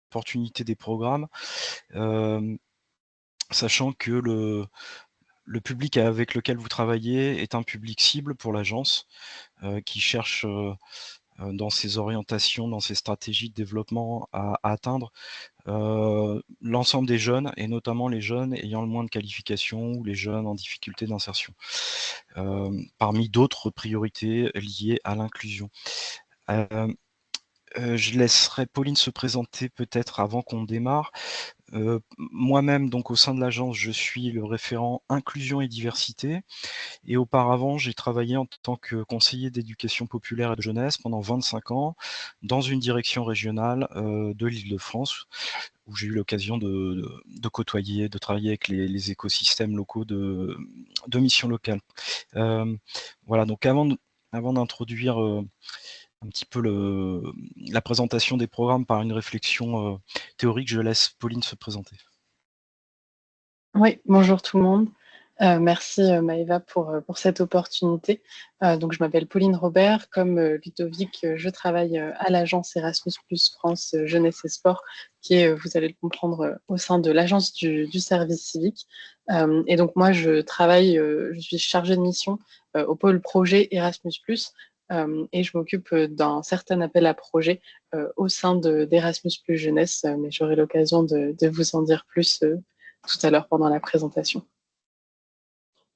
l'opportunité des programmes, sachant que le public avec lequel vous travaillez est un public cible pour l'agence, qui cherche, dans ses orientations, dans ses stratégies de développement à atteindre l'ensemble des jeunes et notamment les jeunes ayant le moins de qualifications ou les jeunes en difficulté d'insertion, parmi d'autres priorités liées à l'inclusion. Je laisserai Pauline se présenter peut-être avant qu'on démarre. Moi-même, donc au sein de l'agence, je suis le référent inclusion et diversité. Et auparavant, j'ai travaillé en tant que conseiller d'éducation populaire et de jeunesse pendant 25 ans dans une direction régionale de l'Île-de-France, où j'ai eu l'occasion de côtoyer, de travailler avec les écosystèmes locaux de missions locales. Voilà, donc avant d'introduire un petit peu la présentation des programmes par une réflexion théorique, je laisse Pauline se présenter. Oui, bonjour tout le monde. Merci Maëva pour cette opportunité. Donc, je m'appelle Pauline Robert. Comme Ludovic, je travaille à l'agence Erasmus+ France Jeunesse et Sport, qui est, vous allez le comprendre, au sein de l'agence du service civique. Et donc, moi, je suis chargée de mission au pôle projet Erasmus+, et je m'occupe d'un certain appel à projet au sein d'Erasmus+ Jeunesse, mais j'aurai l'occasion de vous en dire plus tout à l'heure pendant la présentation.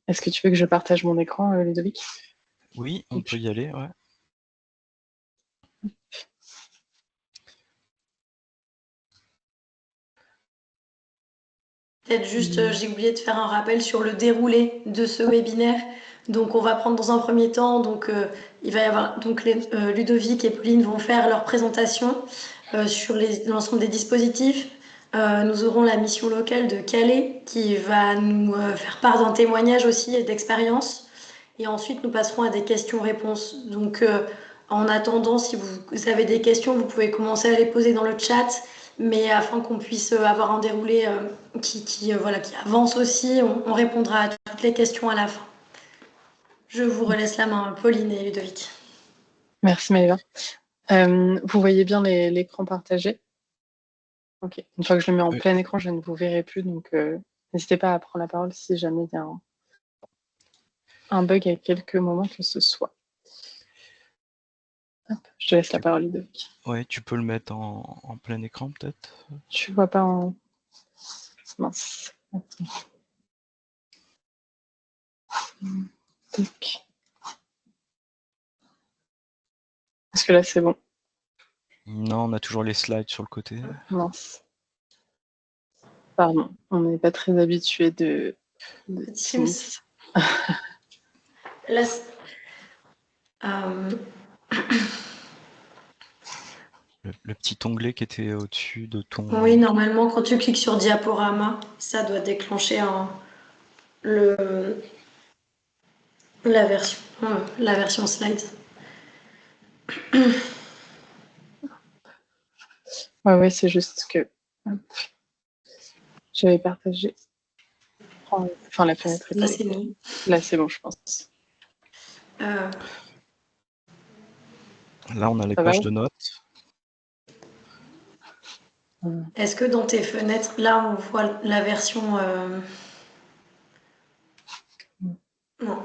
Est-ce que tu veux que je partage mon écran, Ludovic? Oui, on peut y aller, ouais. Peut-être juste, j'ai oublié de faire un rappel sur le déroulé de ce webinaire. Donc, on va prendre dans un premier temps, donc il va y avoir donc Ludovic et Pauline vont faire leur présentation sur l'ensemble des dispositifs. Nous aurons la mission locale de Calais qui va nous faire part d'un témoignage aussi et d'expérience. Et ensuite, nous passerons à des questions-réponses. Donc, en attendant, si vous avez des questions, vous pouvez commencer à les poser dans le chat, mais afin qu'on puisse avoir un déroulé qui avance aussi, on répondra à toutes les questions à la fin. Je vous relaisse la main, Pauline et Ludovic. Merci Maëva. Vous voyez bien l'écran partagé? Ok. Une fois que je le mets en plein écran, je ne vous verrai plus, donc n'hésitez pas à prendre la parole si jamais il y a un bug à quelques moments que ce soit. Hop, je te laisse la parole, Ludovic. Ouais, tu peux le mettre en plein écran peut-être. Tu vois pas en... Mince. Attends. Est-ce que là c'est bon? Non, on a toujours les slides sur le côté. Mince. Pardon, on n'est pas très habitué de Teams. Là, le petit onglet qui était au-dessus de ton... Oui, normalement, quand tu cliques sur diaporama, ça doit déclencher la version slide. Ouais, c'est juste que j'avais partagé. Enfin, la fenêtre est Là, pas c'est bon. Là, c'est bon, je pense. Là, on a les pages de notes. Est-ce que dans tes fenêtres, là, on voit la version... Non.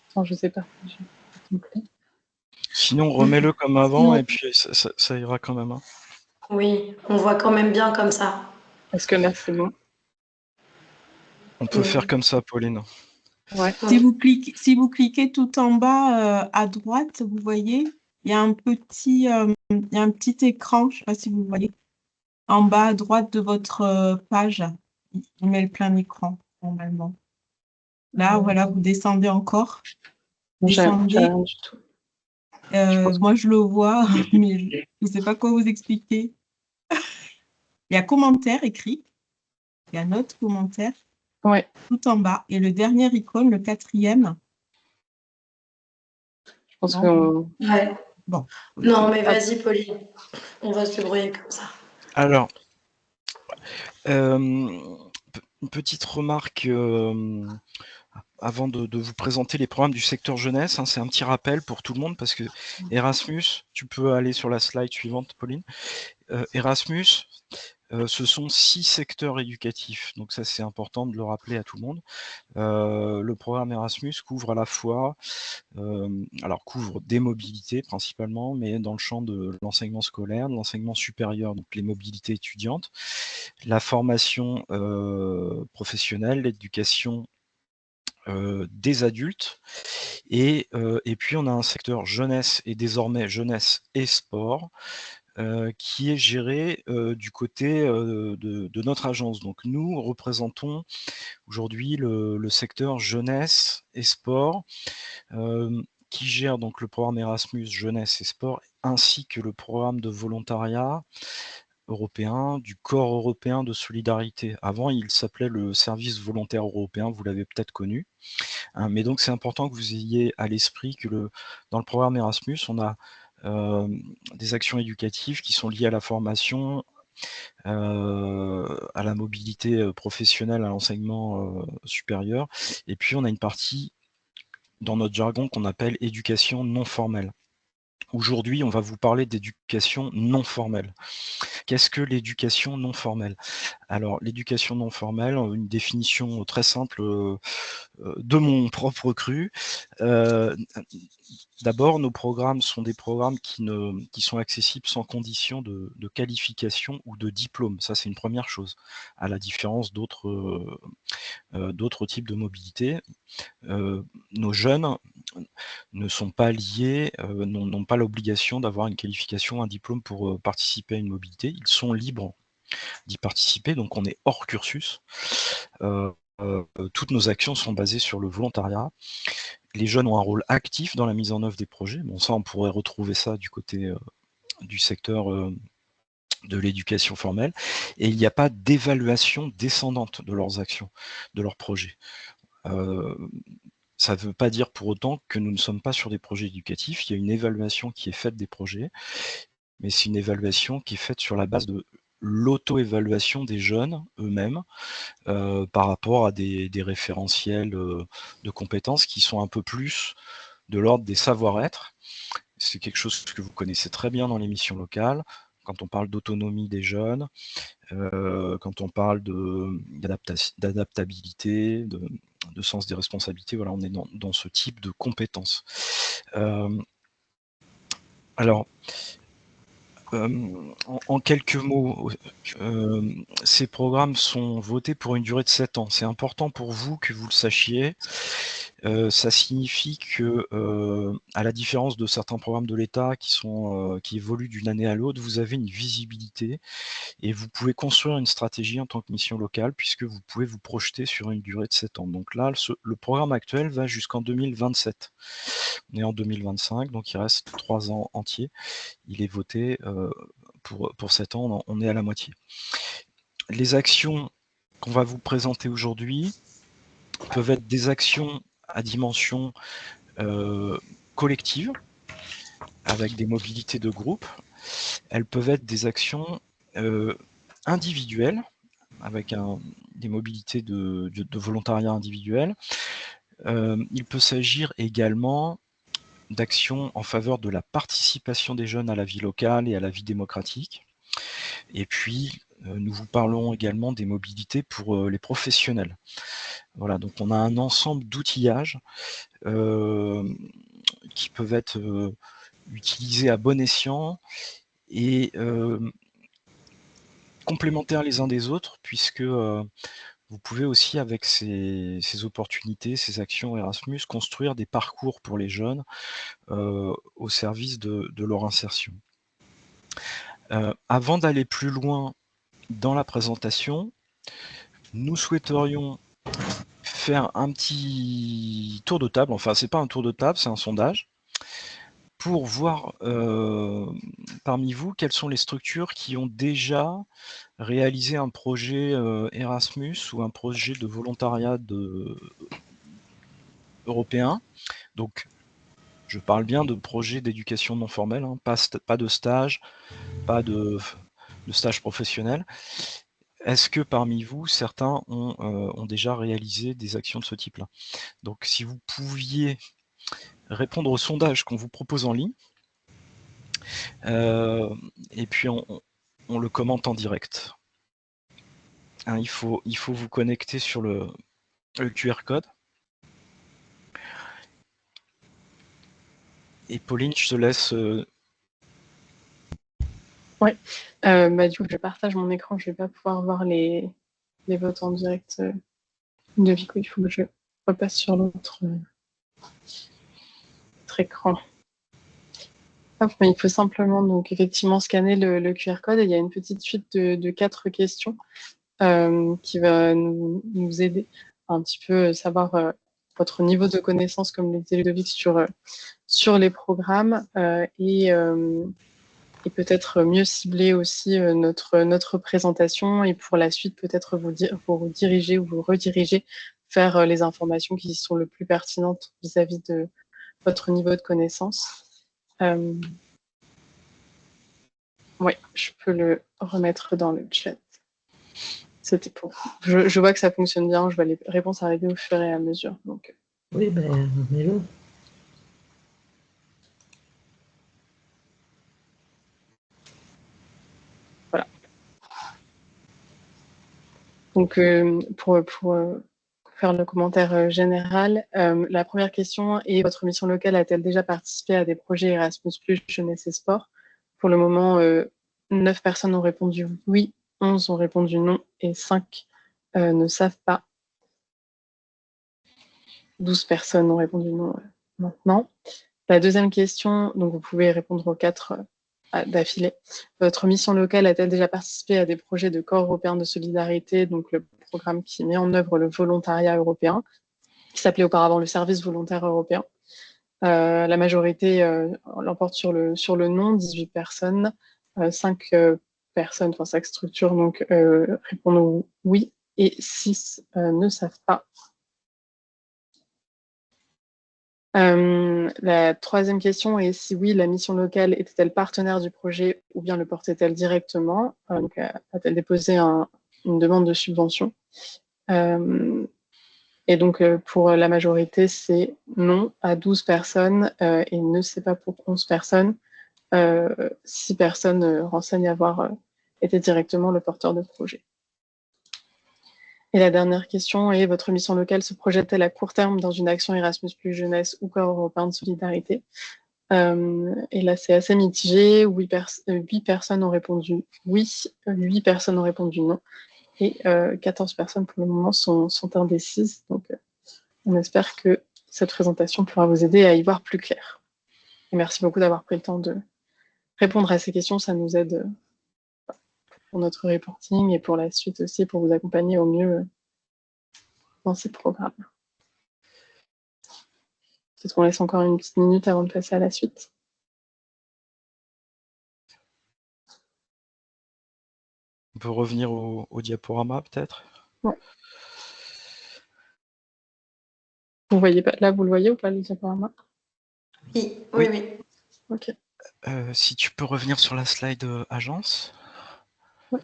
Attends, je sais pas. Sinon, remets-le comme avant et puis ça ira quand même. Hein. Oui, on voit quand même bien comme ça. Est-ce que là, c'est bon? On peut faire comme ça, Pauline. Ouais. Si vous cliquez tout en bas à droite, vous voyez, il y a un petit écran, je ne sais pas si vous voyez, en bas à droite de votre page. Il met le plein écran, normalement. Là, voilà, vous descendez encore. Descendez. Rien du tout. Moi, je le vois, mais je ne sais pas quoi vous expliquer. Il y a commentaire écrit. Il y a notre commentaire. Ouais. Tout en bas. Et le dernier icône, le 4e. Je pense que... Ouais. Bon. Non, mais vas-y, Pauline. On va se débrouiller comme ça. Alors, une petite remarque avant de vous présenter les programmes du secteur jeunesse, hein, c'est un petit rappel pour tout le monde parce que Erasmus, tu peux aller sur la slide suivante, Pauline. Erasmus, ce sont 6 secteurs éducatifs, donc ça c'est important de le rappeler à tout le monde. Le programme Erasmus couvre à la fois, couvre des mobilités principalement, mais dans le champ de l'enseignement scolaire, de l'enseignement supérieur, donc les mobilités étudiantes, la formation professionnelle, l'éducation des adultes, et puis on a un secteur jeunesse et désormais jeunesse et sport, qui est géré du côté de notre agence. Donc nous représentons aujourd'hui le secteur jeunesse et sport, qui gère donc le programme Erasmus jeunesse et sport, ainsi que le programme de volontariat européen du corps européen de solidarité. Avant, il s'appelait le service volontaire européen, vous l'avez peut-être connu. Hein, mais donc c'est important que vous ayez à l'esprit que dans le programme Erasmus, on a des actions éducatives qui sont liées à la formation, à la mobilité professionnelle, à l'enseignement supérieur. Et puis on a une partie dans notre jargon qu'on appelle éducation non formelle. Aujourd'hui, on va vous parler d'éducation non formelle. Qu'est-ce que l'éducation non formelle? Alors, l'éducation non formelle, une définition très simple de mon propre cru. D'abord, nos programmes sont des programmes qui sont accessibles sans condition de qualification ou de diplôme. Ça, c'est une première chose, à la différence d'autres types de mobilité. Nos jeunes ne sont pas liés, n'ont pas l'obligation d'avoir une qualification, un diplôme pour participer à une mobilité. Ils sont libres d'y participer, donc on est hors cursus. Toutes nos actions sont basées sur le volontariat. Les jeunes ont un rôle actif dans la mise en œuvre des projets. Bon, ça, on pourrait retrouver ça du côté du secteur de l'éducation formelle. Et il n'y a pas d'évaluation descendante de leurs actions, de leurs projets. Ça ne veut pas dire pour autant que nous ne sommes pas sur des projets éducatifs. Il y a une évaluation qui est faite des projets, mais c'est une évaluation qui est faite sur la base de l'auto-évaluation des jeunes eux-mêmes par rapport à des référentiels de compétences qui sont un peu plus de l'ordre des savoir-être. C'est quelque chose que vous connaissez très bien dans les missions locales, quand on parle d'autonomie des jeunes, quand on parle d'adaptabilité, de sens des responsabilités, voilà, on est dans ce type de compétences. Alors, en quelques mots, ces programmes sont votés pour une durée de 7 ans. C'est important pour vous que vous le sachiez. Ça signifie que, à la différence de certains programmes de l'État qui évoluent d'une année à l'autre, vous avez une visibilité et vous pouvez construire une stratégie en tant que mission locale puisque vous pouvez vous projeter sur une durée de 7 ans. Donc là, le programme actuel va jusqu'en 2027. On est en 2025, donc il reste 3 ans entiers. Il est voté pour 7 ans, on est à la moitié. Les actions qu'on va vous présenter aujourd'hui peuvent être des actions à dimension collective, avec des mobilités de groupe. Elles peuvent être des actions individuelles, avec des mobilités de volontariat individuel. Il peut s'agir également d'actions en faveur de la participation des jeunes à la vie locale et à la vie démocratique. Et puis, nous vous parlons également des mobilités pour les professionnels. Voilà, donc on a un ensemble d'outillages qui peuvent être utilisés à bon escient et complémentaires les uns des autres, puisque vous pouvez aussi, avec ces opportunités, ces actions Erasmus, construire des parcours pour les jeunes au service de leur insertion. Avant d'aller plus loin dans la présentation, nous souhaiterions faire un petit tour de table, enfin c'est pas un tour de table, c'est un sondage, pour voir parmi vous quelles sont les structures qui ont déjà réalisé un projet Erasmus ou un projet de volontariat européen. Donc je parle bien de projets d'éducation non formelle, hein, pas de stage, pas de stage professionnel. est-ce que parmi vous, certains ont déjà réalisé des actions de ce type-là? Donc si vous pouviez répondre au sondage qu'on vous propose en ligne, et puis on le commente en direct. Hein, il faut vous connecter sur le QR code. Et Pauline, je te laisse. Oui, du coup, je partage mon écran, je ne vais pas pouvoir voir les votes en direct de Vico. Il faut que je repasse sur l'autre écran. Hop, mais il faut simplement donc effectivement scanner le QR code et il y a une petite suite de 4 questions qui va nous aider à un petit peu savoir votre niveau de connaissance, comme le disait Ludovic, sur les programmes et peut-être mieux cibler aussi notre présentation et pour la suite peut-être vous diriger ou vous rediriger vers les informations qui sont le plus pertinentes vis-à-vis de votre niveau de connaissance. Oui, je peux le remettre dans le chat. C'était pour. Je vois que ça fonctionne bien, je vois les réponses arriver au fur et à mesure. Donc... Oui, ben, mets-le. Voilà. Donc, pour faire le commentaire général, la première question est: votre mission locale a-t-elle déjà participé à des projets Erasmus+, jeunesse et sport? Pour le moment, 9 personnes ont répondu oui, 11 ont répondu non et 5 ne savent pas. 12 personnes ont répondu non maintenant. La deuxième question, donc vous pouvez répondre aux 4 d'affilée. Votre mission locale a-t-elle déjà participé à des projets de corps européen de solidarité, donc le programme qui met en œuvre le volontariat européen, qui s'appelait auparavant le service volontaire européen? La majorité l'emporte sur le non, 18 personnes, 5 personnes, enfin 5 structures donc répondent oui et 6 ne savent pas. La troisième question est: si oui, la mission locale était-elle partenaire du projet ou bien le portait-elle directement? Donc, a-t-elle déposé une demande de subvention? Et donc, pour la majorité, c'est non à 12 personnes et ne sait pas pour 11 personnes. 6 personnes renseignent avoir été directement le porteur de projet. Et la dernière question est: votre mission locale se projette-t-elle à court terme dans une action Erasmus+ jeunesse ou corps européen de solidarité? Et là, c'est assez mitigé. 8 personnes ont répondu oui, 8 personnes ont répondu non, et 14 personnes pour le moment sont indécises. Donc, on espère que cette présentation pourra vous aider à y voir plus clair. Et merci beaucoup d'avoir pris le temps de répondre à ces questions. Ça nous aide pour notre reporting et pour la suite aussi, pour vous accompagner au mieux dans ces programmes. Peut-être qu'on laisse encore une petite minute avant de passer à la suite. On peut revenir au diaporama, peut-être? Ouais. Vous voyez pas, là, vous le voyez ou pas, le diaporama? Oui. Ok. Si tu peux revenir sur la slide agence. Ouais.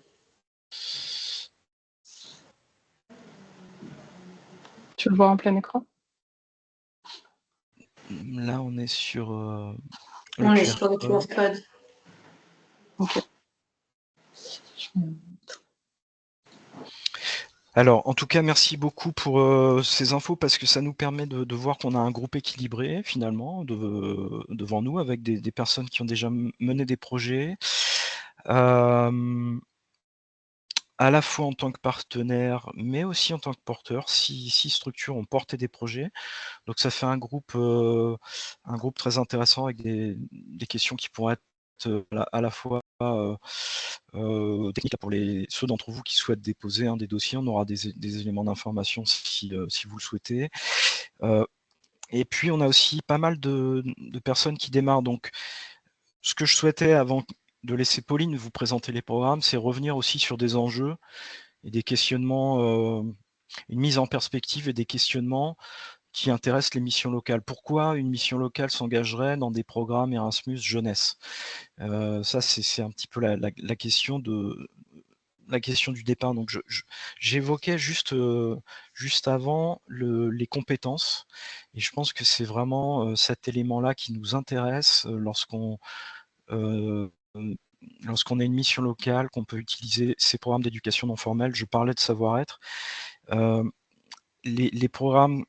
Tu le vois en plein écran? Là, on est sur On est sur le QR code. Ok. Alors, en tout cas, merci beaucoup pour ces infos parce que ça nous permet de voir qu'on a un groupe équilibré finalement devant nous avec des personnes qui ont déjà mené des projets. À la fois en tant que partenaire, mais aussi en tant que porteur. 6 structures ont porté des projets. Donc ça fait un groupe très intéressant avec des questions qui pourraient être à la fois techniques pour ceux d'entre vous qui souhaitent déposer des dossiers. On aura des éléments d'information si vous le souhaitez. Et puis on a aussi pas mal de personnes qui démarrent. Donc ce que je souhaitais avant de laisser Pauline vous présenter les programmes, c'est revenir aussi sur des enjeux et des questionnements, une mise en perspective et des questionnements qui intéressent les missions locales. Pourquoi une mission locale s'engagerait dans des programmes Erasmus jeunesse? Ça, c'est un petit peu la question la question du départ. Donc j'évoquais juste avant les compétences, et je pense que c'est vraiment cet élément-là qui nous intéresse lorsqu'on a une mission locale, qu'on peut utiliser ces programmes d'éducation non formelle. Je parlais de savoir-être. Les programmes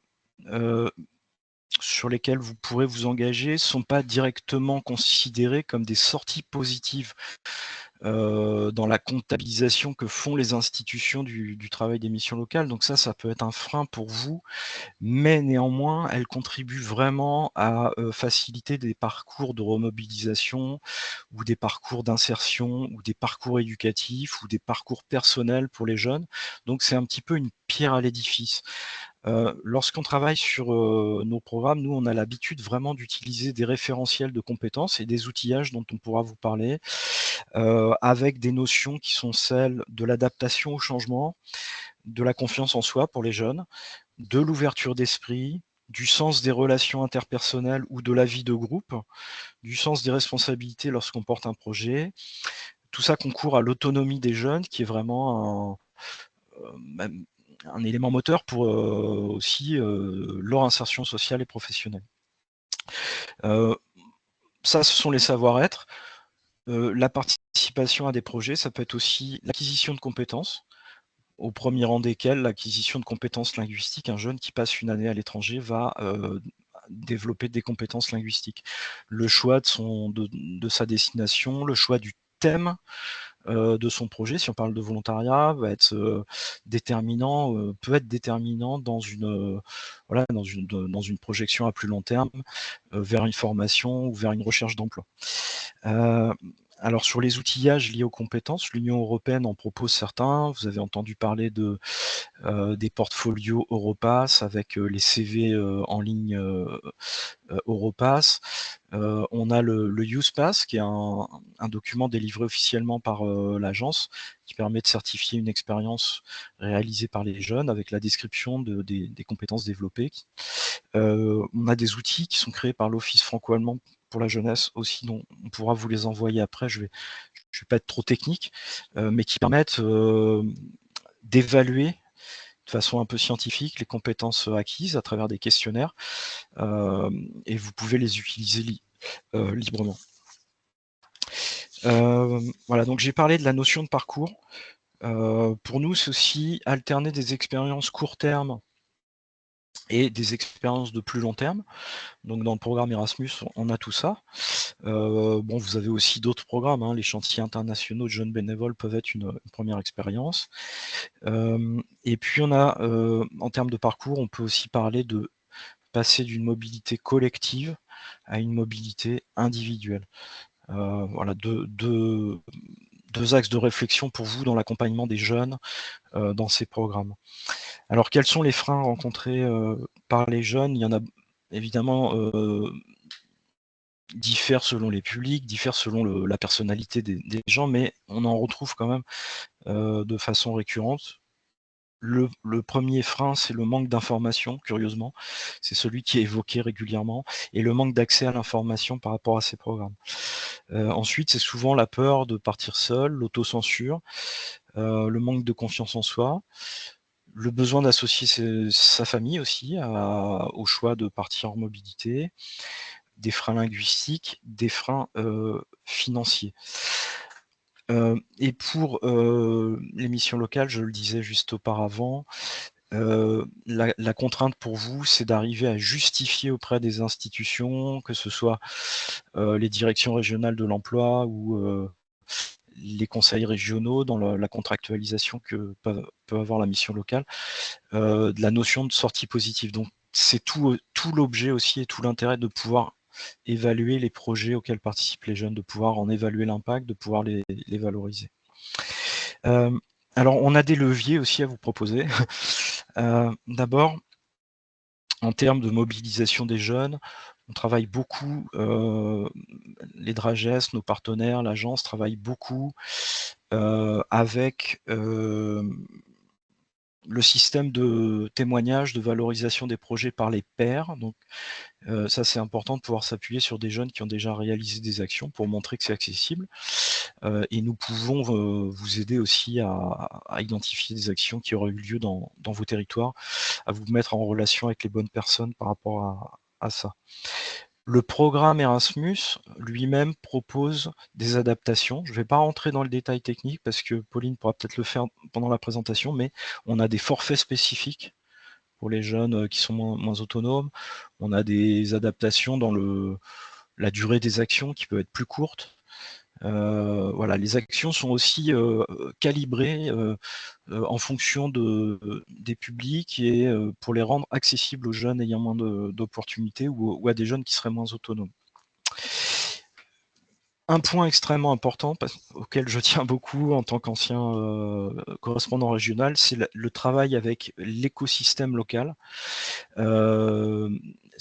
sur lesquels vous pourrez vous engager ne sont pas directement considérés comme des sorties positives dans la comptabilisation que font les institutions du travail des missions locales. Donc ça peut être un frein pour vous, mais néanmoins, elles contribuent vraiment à faciliter des parcours de remobilisation ou des parcours d'insertion ou des parcours éducatifs ou des parcours personnels pour les jeunes. Donc c'est un petit peu une pierre à l'édifice. Lorsqu'on travaille sur nos programmes, nous, on a l'habitude vraiment d'utiliser des référentiels de compétences et des outillages dont on pourra vous parler, avec des notions qui sont celles de l'adaptation au changement, de la confiance en soi pour les jeunes, de l'ouverture d'esprit, du sens des relations interpersonnelles ou de la vie de groupe, du sens des responsabilités lorsqu'on porte un projet. Tout ça concourt à l'autonomie des jeunes, qui est vraiment un élément moteur pour aussi leur insertion sociale et professionnelle. Ça, ce sont les savoir-être. La participation à des projets, ça peut être aussi l'acquisition de compétences, au premier rang desquelles l'acquisition de compétences linguistiques. Un jeune qui passe une année à l'étranger va développer des compétences linguistiques. Le choix de sa destination, le choix du thème de son projet, si on parle de volontariat, va être déterminant, peut être déterminant dans une projection à plus long terme vers une formation ou vers une recherche d'emploi. Alors sur les outillages liés aux compétences, l'Union européenne en propose certains. Vous avez entendu parler des portfolios Europass avec les CV en ligne Europass. On a le Youth Pass, qui est un document délivré officiellement par l'agence, qui permet de certifier une expérience réalisée par les jeunes avec la description des compétences développées. On a des outils qui sont créés par l'Office franco-allemand pour la jeunesse aussi, dont on pourra vous les envoyer après. Je vais pas être trop technique, mais qui permettent d'évaluer de façon un peu scientifique les compétences acquises à travers des questionnaires, et vous pouvez les utiliser librement. Voilà, donc j'ai parlé de la notion de parcours. Pour nous, c'est aussi alterner des expériences court terme et des expériences de plus long terme. Donc dans le programme Erasmus, on a tout ça. Bon, vous avez aussi d'autres programmes, hein. Les chantiers internationaux de jeunes bénévoles peuvent être une première expérience. Et puis on a, en termes de parcours, on peut aussi parler de passer d'une mobilité collective à une mobilité individuelle. Voilà, deux axes de réflexion pour vous dans l'accompagnement des jeunes dans ces programmes. Alors quels sont les freins rencontrés par les jeunes? Il y en a évidemment, diffèrent selon les publics, diffèrent selon la personnalité des gens, mais on en retrouve quand même de façon récurrente. Le premier frein, c'est le manque d'information, curieusement. C'est celui qui est évoqué régulièrement, et le manque d'accès à l'information par rapport à ces programmes. Ensuite, c'est souvent la peur de partir seul, l'autocensure, le manque de confiance en soi, le besoin d'associer sa famille aussi au choix de partir en mobilité, des freins linguistiques, des freins financiers. Et pour les missions locales, je le disais juste auparavant, la contrainte pour vous, c'est d'arriver à justifier auprès des institutions, que ce soit les directions régionales de l'emploi ou les conseils régionaux dans la contractualisation que peut avoir la mission locale, de la notion de sortie positive. Donc c'est tout l'objet aussi et tout l'intérêt de pouvoir évaluer les projets auxquels participent les jeunes, de pouvoir en évaluer l'impact, de pouvoir les valoriser. Alors on a des leviers aussi à vous proposer. D'abord, en termes de mobilisation des jeunes, on travaille beaucoup, les Drages, nos partenaires, l'agence travaille beaucoup avec le système de témoignage, de valorisation des projets par les pairs. Donc, ça, c'est important de pouvoir s'appuyer sur des jeunes qui ont déjà réalisé des actions pour montrer que c'est accessible. Et nous pouvons vous aider aussi à identifier des actions qui auraient eu lieu dans vos territoires, à vous mettre en relation avec les bonnes personnes par rapport à ça. Le programme Erasmus lui-même propose des adaptations. Je ne vais pas rentrer dans le détail technique parce que Pauline pourra peut-être le faire pendant la présentation, mais on a des forfaits spécifiques pour les jeunes qui sont moins autonomes. On a des adaptations dans la durée des actions qui peut être plus courte. Voilà, les actions sont aussi calibrées en fonction des publics et pour les rendre accessibles aux jeunes ayant moins d'opportunités ou à des jeunes qui seraient moins autonomes. Un point extrêmement important auquel je tiens beaucoup en tant qu'ancien correspondant régional, c'est le travail avec l'écosystème local.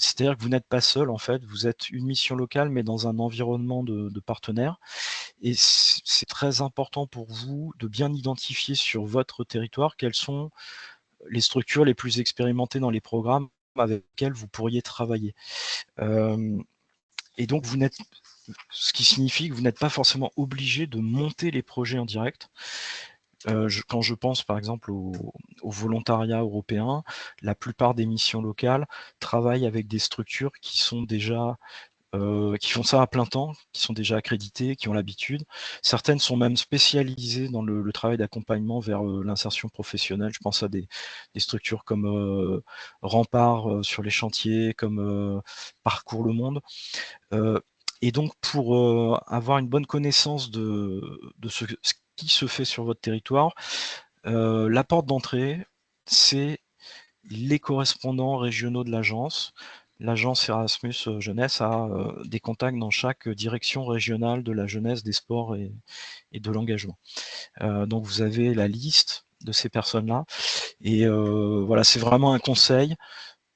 C'est-à-dire que vous n'êtes pas seul, en fait, vous êtes une mission locale, mais dans un environnement de partenaires. Et c'est très important pour vous de bien identifier sur votre territoire quelles sont les structures les plus expérimentées dans les programmes avec lesquels vous pourriez travailler. Et donc, ce qui signifie que vous n'êtes pas forcément obligé de monter les projets en direct. Quand je pense par exemple au volontariat européen, la plupart des missions locales travaillent avec des structures qui sont déjà qui font ça à plein temps, qui sont déjà accrédités, qui ont l'habitude. Certaines sont même spécialisées dans le travail d'accompagnement vers l'insertion professionnelle. Je pense à des structures comme Rempart sur les chantiers, comme Parcours le Monde. Et donc, pour avoir une bonne connaissance de ce qui se fait sur votre territoire, la porte d'entrée, c'est les correspondants régionaux de l'agence. L'agence Erasmus Jeunesse a des contacts dans chaque direction régionale de la jeunesse, des sports et de l'engagement. Donc vous avez la liste de ces personnes-là. Et voilà, c'est vraiment un conseil.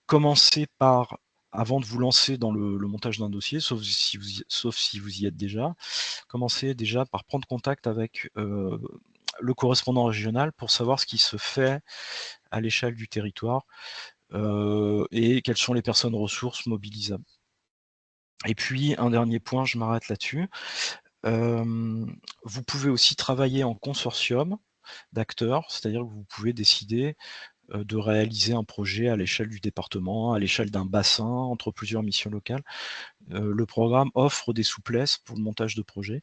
Commencez par, avant de vous lancer dans le montage d'un dossier, sauf si vous y êtes déjà, commencez déjà par prendre contact avec le correspondant régional pour savoir ce qui se fait à l'échelle du territoire. Et quelles sont les personnes ressources mobilisables. Et puis, un dernier point, je m'arrête là-dessus. Vous pouvez aussi travailler en consortium d'acteurs, c'est-à-dire que vous pouvez décider de réaliser un projet à l'échelle du département, à l'échelle d'un bassin, entre plusieurs missions locales. Le programme offre des souplesses pour le montage de projets.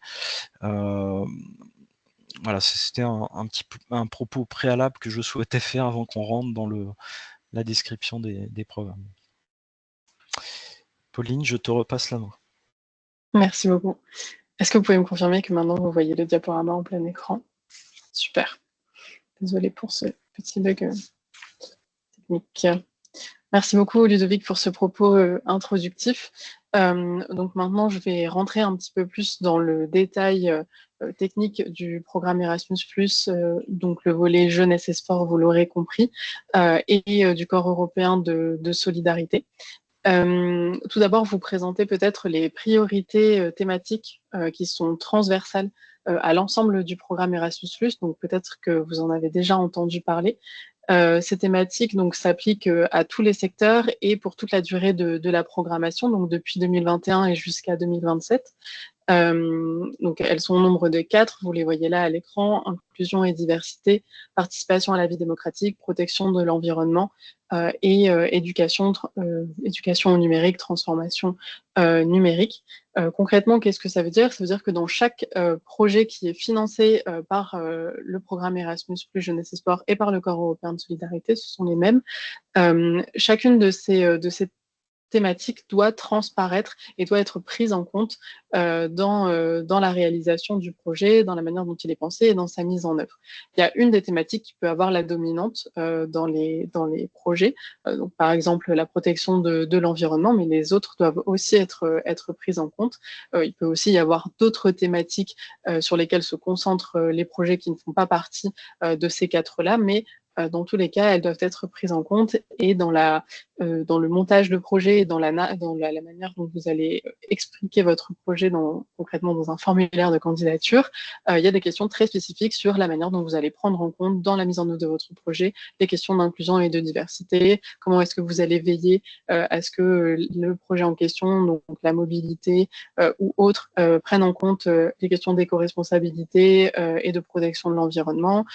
Voilà, c'était un propos préalable que je souhaitais faire avant qu'on rentre dans la description des programmes. Pauline, je te repasse la main. Merci beaucoup. Est-ce que vous pouvez me confirmer que maintenant vous voyez le diaporama en plein écran? Super. Désolée pour ce petit bug technique. Merci beaucoup Ludovic pour ce propos introductif. Donc maintenant, je vais rentrer un petit peu plus dans le détail technique du programme Erasmus+, donc le volet jeunesse et sport, vous l'aurez compris, et du corps européen de solidarité. Tout d'abord, vous présenter peut-être les priorités thématiques qui sont transversales à l'ensemble du programme Erasmus+, donc peut-être que vous en avez déjà entendu parler. Ces thématiques s'appliquent à tous les secteurs et pour toute la durée de la programmation, donc depuis 2021 et jusqu'à 2027. Donc elles sont au nombre de 4, vous les voyez là à l'écran: inclusion et diversité, participation à la vie démocratique, protection de l'environnement et éducation au numérique, transformation numérique. Concrètement, qu'est-ce que ça veut dire? Ça veut dire que dans chaque projet qui est financé par le programme Erasmus+, Jeunesse et Sport et par le Corps européen de solidarité, ce sont les mêmes. Chacune de ces thématique doit transparaître et doit être prise en compte dans la réalisation du projet, dans la manière dont il est pensé et dans sa mise en œuvre. Il y a une des thématiques qui peut avoir la dominante dans les projets, donc par exemple la protection de l'environnement, mais les autres doivent aussi être prises en compte. Il peut aussi y avoir d'autres thématiques sur lesquelles se concentrent les projets qui ne font pas partie de ces 4-là, mais dans tous les cas, elles doivent être prises en compte et dans la dans le montage de projet et dans la manière dont vous allez expliquer votre projet concrètement dans un formulaire de candidature, il y a des questions très spécifiques sur la manière dont vous allez prendre en compte dans la mise en œuvre de votre projet les questions d'inclusion et de diversité, comment est-ce que vous allez veiller à ce que le projet en question, donc la mobilité ou autres, prennent en compte les questions d'éco-responsabilité et de protection de l'environnement,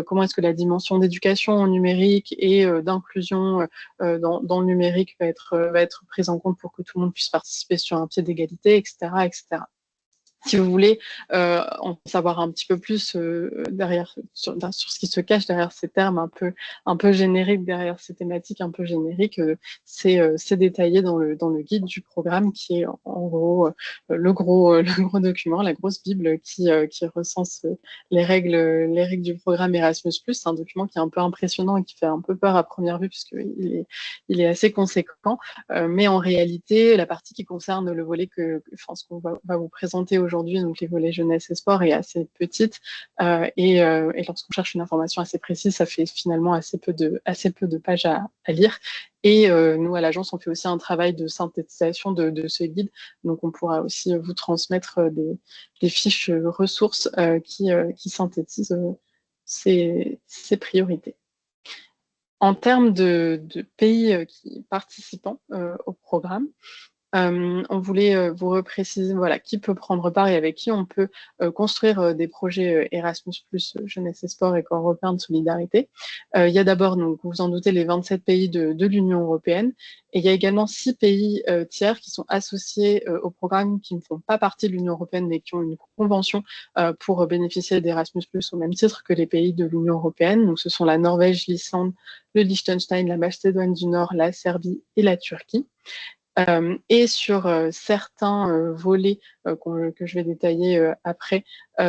comment est-ce que la dimension d'éducation en numérique et d'inclusion dans le numérique va être prise en compte pour que tout le monde puisse participer sur un pied d'égalité, etc., etc. Si vous voulez en savoir un petit peu plus derrière sur ce qui se cache derrière ces termes un peu génériques, derrière ces thématiques un peu génériques, c'est détaillé dans le guide du programme qui est en gros le gros document, la grosse bible qui recense les règles du programme Erasmus+. C'est un document qui est un peu impressionnant et qui fait un peu peur à première vue puisqu'il est assez conséquent, mais en réalité la partie qui concerne le volet ce qu'on va vous présenter aujourd'hui, donc les volets jeunesse et sport, est assez petite et lorsqu'on cherche une information assez précise, ça fait finalement assez peu de pages à lire. Et nous, à l'agence, on fait aussi un travail de synthétisation de ce guide, donc on pourra aussi vous transmettre des fiches ressources qui synthétisent ces priorités. En termes de pays participants au programme, on voulait vous repréciser qui peut prendre part et avec qui on peut construire des projets Erasmus+, jeunesse et sport et corps européen de solidarité. Il y a d'abord, donc, vous vous en doutez, les 27 pays de l'Union européenne, et il y a également 6 pays tiers qui sont associés au programme, qui ne font pas partie de l'Union européenne mais qui ont une convention pour bénéficier d'Erasmus+, au même titre que les pays de l'Union européenne. Donc ce sont la Norvège, l'Islande, le Liechtenstein, la Macédoine du Nord, la Serbie et la Turquie. Et sur certains volets que je vais détailler après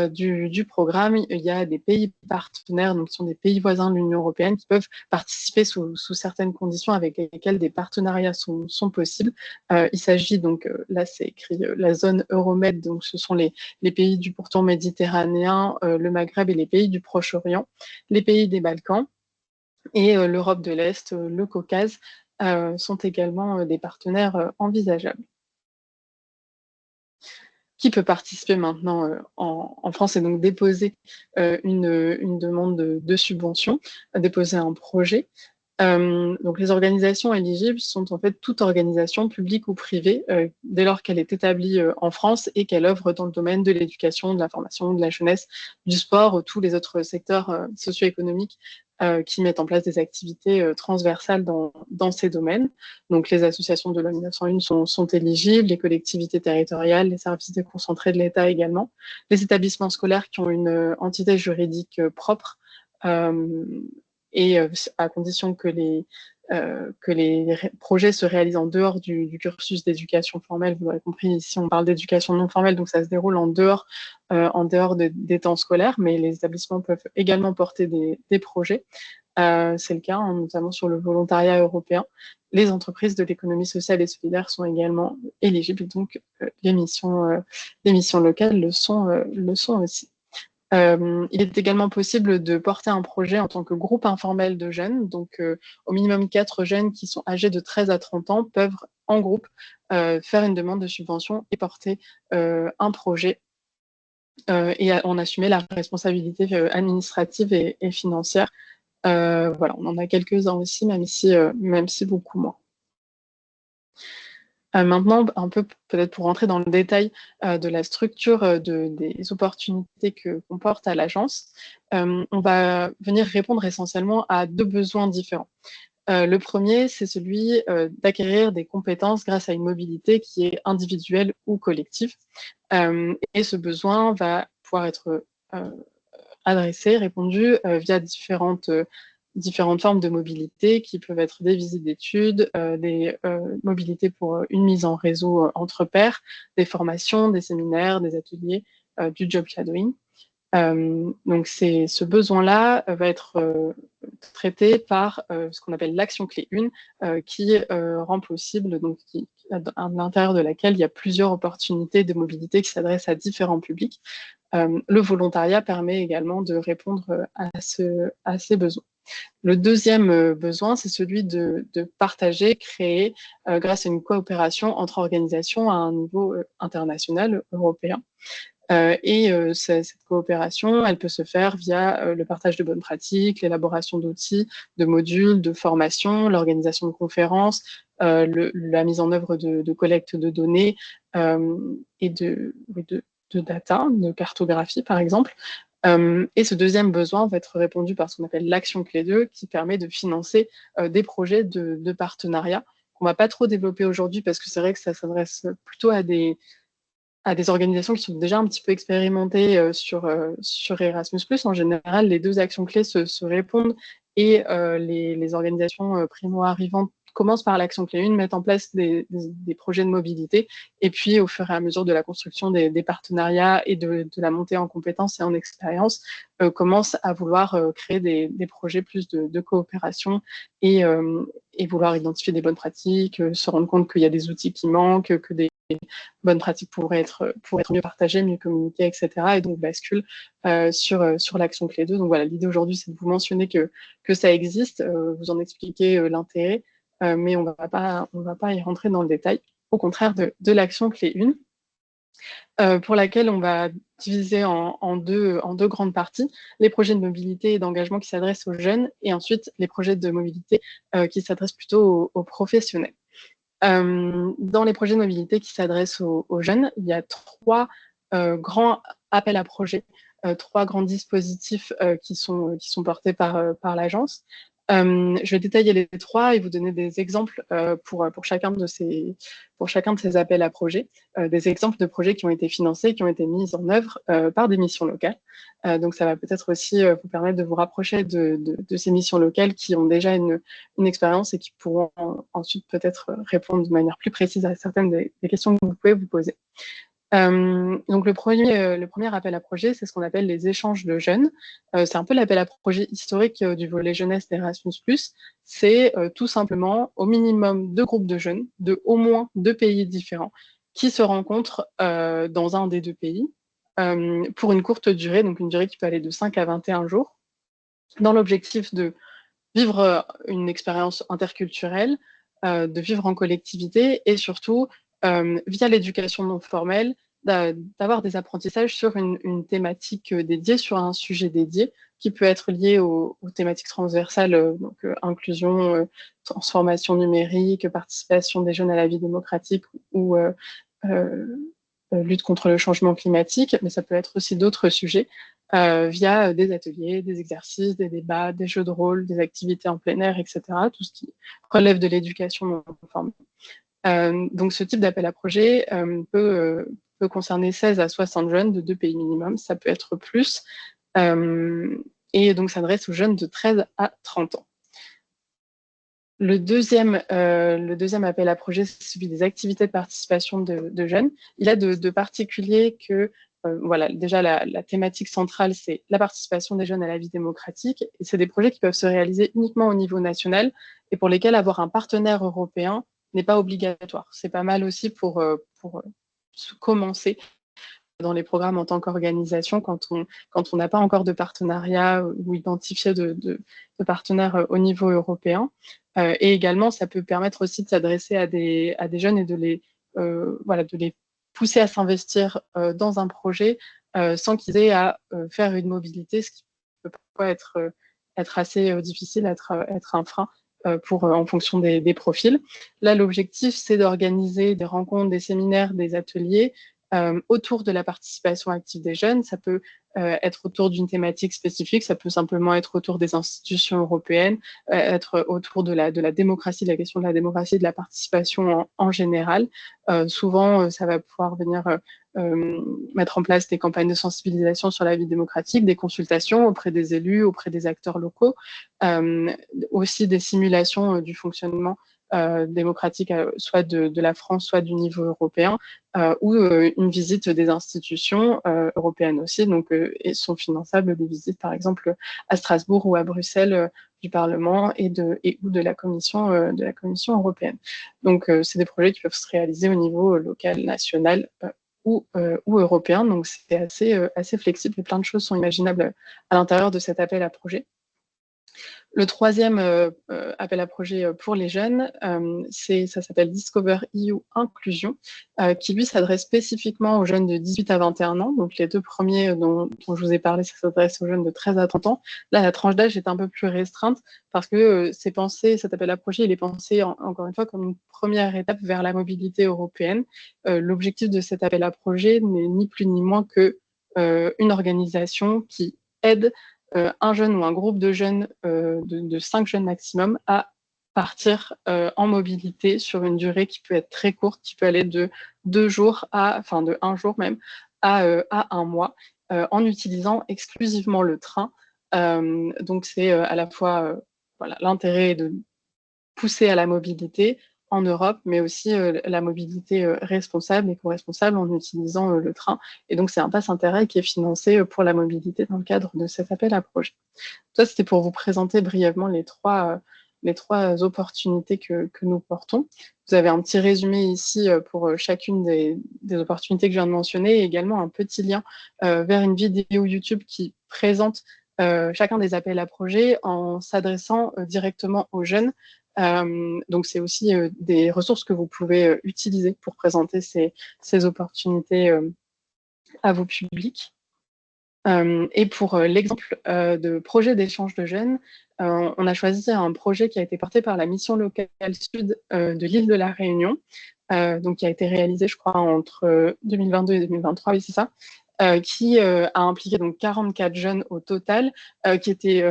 du programme, il y a des pays partenaires, donc qui sont des pays voisins de l'Union européenne, qui peuvent participer sous certaines conditions avec lesquelles des partenariats sont possibles. Il s'agit donc, là c'est écrit la zone Euromed, donc ce sont les pays du pourtour méditerranéen, le Maghreb et les pays du Proche-Orient, les pays des Balkans et l'Europe de l'Est, le Caucase, sont également des partenaires envisageables. Qui peut participer maintenant en France et donc déposer une demande de subvention, déposer un projet. Donc les organisations éligibles sont en fait toute organisation publique ou privée dès lors qu'elle est établie en France et qu'elle œuvre dans le domaine de l'éducation, de la formation, de la jeunesse, du sport, tous les autres secteurs socio-économiques qui mettent en place des activités transversales dans ces domaines. Donc les associations de loi 1901 sont éligibles, les collectivités territoriales, les services déconcentrés de l'État également, les établissements scolaires qui ont une entité juridique propre, et à condition que les projets se réalisent en dehors du cursus d'éducation formelle. Vous l'aurez compris, ici on parle d'éducation non formelle, donc ça se déroule en dehors des temps scolaires, mais les établissements peuvent également porter des projets. C'est le cas, notamment sur le volontariat européen. Les entreprises de l'économie sociale et solidaire sont également éligibles, donc les missions locales le sont aussi. Il est également possible de porter un projet en tant que groupe informel de jeunes. Donc, au minimum 4 jeunes qui sont âgés de 13 à 30 ans peuvent, en groupe, faire une demande de subvention et porter un projet et en assumer la responsabilité administrative et financière. Voilà, on en a quelques-uns aussi, même si beaucoup moins. Maintenant, un peu peut-être pour rentrer dans le détail de la structure des opportunités que comporte à l'agence, on va venir répondre essentiellement à 2 besoins différents. Le premier, c'est celui d'acquérir des compétences grâce à une mobilité qui est individuelle ou collective. Et ce besoin va pouvoir être adressé, répondu via différentes formes de mobilité qui peuvent être des visites d'études, des mobilités pour une mise en réseau entre pairs, des formations, des séminaires, des ateliers, du job shadowing. Donc ce besoin-là va être traité par ce qu'on appelle l'action clé 1, qui rend possible, donc à l'intérieur de laquelle il y a plusieurs opportunités de mobilité qui s'adressent à différents publics. Le volontariat permet également de répondre à ces besoins. Le deuxième besoin, c'est celui de partager, créer, grâce à une coopération entre organisations à un niveau international, européen. Cette coopération, elle peut se faire via le partage de bonnes pratiques, l'élaboration d'outils, de modules, de formations, l'organisation de conférences, la mise en œuvre de collecte de données et de data, de cartographie par exemple. Et ce deuxième besoin va être répondu par ce qu'on appelle l'action clé 2, qui permet de financer des projets de partenariat qu'on ne va pas trop développer aujourd'hui parce que c'est vrai que ça s'adresse plutôt à des organisations qui sont déjà un petit peu expérimentées sur Erasmus+. En général, les deux actions clés se répondent et les organisations primo-arrivantes commencent par l'action clé 1, mettent en place des projets de mobilité, et puis au fur et à mesure de la construction des partenariats et de la montée en compétences et en expérience, commencent à vouloir créer des projets plus de coopération et vouloir identifier des bonnes pratiques, se rendre compte qu'il y a des outils qui manquent, que des bonnes pratiques pourraient être mieux partagées, mieux communiquées, etc. Et donc bascule sur l'action clé 2. Donc voilà, l'idée aujourd'hui, c'est de vous mentionner que ça existe, vous en expliquer l'intérêt, mais on va pas y rentrer dans le détail, au contraire de l'action clé 1, pour laquelle on va diviser en deux grandes parties, les projets de mobilité et d'engagement qui s'adressent aux jeunes, et ensuite les projets de mobilité qui s'adressent plutôt aux professionnels. Dans les projets de mobilité qui s'adressent aux jeunes, il y a trois grands appels à projets, trois grands dispositifs qui sont portés par l'agence. Je vais détailler les trois et vous donner des exemples pour chacun de ces appels à projets, des exemples de projets qui ont été financés, qui ont été mis en œuvre par des missions locales. Donc ça va peut-être aussi vous permettre de vous rapprocher de ces missions locales qui ont déjà une expérience et qui pourront ensuite peut-être répondre de manière plus précise à certaines des questions que vous pouvez vous poser. Donc le premier appel à projet, c'est ce qu'on appelle les échanges de jeunes. C'est un peu l'appel à projet historique du volet jeunesse d'Erasmus+. C'est tout simplement au minimum 2 groupes de jeunes de au moins 2 pays différents qui se rencontrent dans un des 2 pays pour une courte durée, donc une durée qui peut aller de 5 à 21 jours, dans l'objectif de vivre une expérience interculturelle, de vivre en collectivité et surtout, via l'éducation non formelle, d'avoir des apprentissages sur une thématique dédiée, sur un sujet dédié, qui peut être lié aux thématiques transversales, donc inclusion, transformation numérique, participation des jeunes à la vie démocratique ou lutte contre le changement climatique, mais ça peut être aussi d'autres sujets via des ateliers, des exercices, des débats, des jeux de rôle, des activités en plein air, etc. Tout ce qui relève de l'éducation non formelle. Donc ce type d'appel à projet peut concerner 16 à 60 jeunes de 2 pays minimum, ça peut être plus, et donc s'adresse aux jeunes de 13 à 30 ans. Le deuxième appel à projet, c'est celui des activités de participation de jeunes. Il a de particulier que voilà, déjà la thématique centrale, c'est la participation des jeunes à la vie démocratique, et c'est des projets qui peuvent se réaliser uniquement au niveau national et pour lesquels avoir un partenaire européen n'est pas obligatoire. C'est pas mal aussi pour commencer dans les programmes en tant qu'organisation quand on n'a pas encore de partenariat ou identifié de partenaires au niveau européen. Et également, ça peut permettre aussi de s'adresser à des jeunes et de les pousser à s'investir dans un projet sans qu'ils aient à faire une mobilité, ce qui peut parfois être assez difficile, être un frein en fonction des profils. Là, l'objectif, c'est d'organiser des rencontres, des séminaires, des ateliers autour de la participation active des jeunes. Ça peut être autour d'une thématique spécifique, ça peut simplement être autour des institutions européennes, être autour de la démocratie, de la question de la démocratie, de la participation en général. Souvent, ça va pouvoir venir mettre en place des campagnes de sensibilisation sur la vie démocratique, des consultations auprès des élus, auprès des acteurs locaux, aussi des simulations du fonctionnement démocratique, soit de la France, soit du niveau européen, ou une visite des institutions européennes aussi, donc et sont finançables des visites par exemple à Strasbourg ou à Bruxelles du Parlement et ou de la Commission européenne. Donc c'est des projets qui peuvent se réaliser au niveau local, national ou européen, donc c'est assez flexible et plein de choses sont imaginables à l'intérieur de cet appel à projet. Le troisième appel à projet pour les jeunes, ça s'appelle Discover EU Inclusion, qui lui s'adresse spécifiquement aux jeunes de 18 à 21 ans. Donc les deux premiers dont je vous ai parlé, ça s'adresse aux jeunes de 13 à 30 ans. Là, la tranche d'âge est un peu plus restreinte parce que cet appel à projet, il est pensé encore une fois comme une première étape vers la mobilité européenne. L'objectif de cet appel à projet n'est ni plus ni moins que une organisation qui aide un jeune ou un groupe de jeunes, de 5 jeunes maximum, à partir en mobilité sur une durée qui peut être très courte, qui peut aller de 2 jours de 1 jour même, à 1 mois, en utilisant exclusivement le train. Donc c'est à la fois voilà, l'intérêt de pousser à la mobilité en Europe, mais aussi la mobilité responsable, éco-responsable en utilisant le train. Et donc, c'est un pass Interrail qui est financé pour la mobilité dans le cadre de cet appel à projet. Ça, c'était pour vous présenter brièvement les trois opportunités que nous portons. Vous avez un petit résumé ici pour chacune des opportunités que je viens de mentionner, et également un petit lien vers une vidéo YouTube qui présente chacun des appels à projet en s'adressant directement aux jeunes. Donc, c'est aussi des ressources que vous pouvez utiliser pour présenter ces opportunités à vos publics. Et pour l'exemple de projet d'échange de jeunes, on a choisi un projet qui a été porté par la mission locale sud de l'île de la Réunion, donc qui a été réalisé, je crois, entre 2022 et 2023, oui, c'est ça, qui a impliqué donc 44 jeunes au total, qui étaient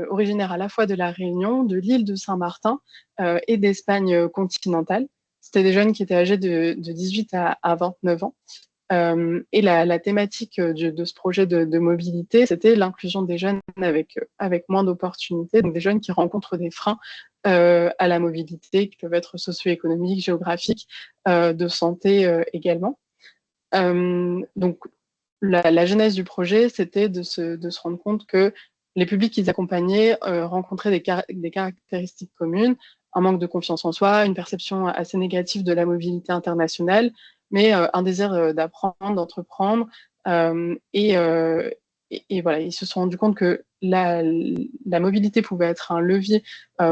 originaires à la fois de la Réunion, de l'île de Saint-Martin et d'Espagne continentale. C'était des jeunes qui étaient âgés de 18 à 29 ans. Et la thématique de ce projet de mobilité, c'était l'inclusion des jeunes avec moins d'opportunités, donc des jeunes qui rencontrent des freins à la mobilité, qui peuvent être socio-économiques, géographiques, de santé également. Donc, la genèse du projet, c'était de se rendre compte que les publics qu'ils accompagnaient rencontraient des caractéristiques communes, un manque de confiance en soi, une perception assez négative de la mobilité internationale, mais un désir d'apprendre, d'entreprendre. Et voilà, ils se sont rendus compte que la mobilité pouvait être un levier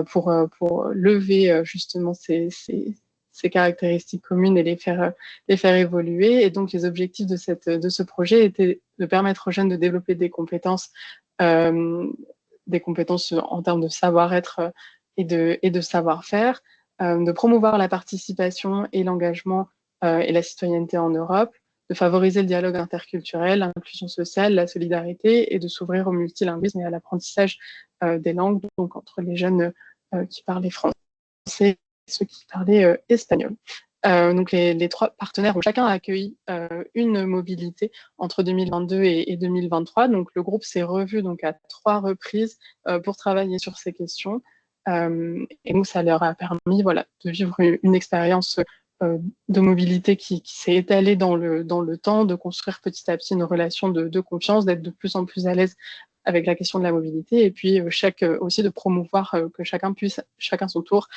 pour lever justement ces caractéristiques communes et les faire évoluer. Et donc, les objectifs de ce projet étaient de permettre aux jeunes de développer des compétences en termes de savoir-être et de savoir-faire, de promouvoir la participation et l'engagement et la citoyenneté en Europe, de favoriser le dialogue interculturel, l'inclusion sociale, la solidarité et de s'ouvrir au multilinguisme et à l'apprentissage des langues, donc entre les jeunes qui parlaient français et ceux qui parlaient espagnol. Donc les 3 partenaires ont chacun accueilli une mobilité entre 2022 et 2023. Donc le groupe s'est revu donc à 3 reprises pour travailler sur ces questions. Et nous, ça leur a permis de vivre une expérience de mobilité qui s'est étalée dans le temps, de construire petit à petit une relation de confiance, d'être de plus en plus à l'aise avec la question de la mobilité, et puis aussi de promouvoir, que chacun puisse, chacun son tour,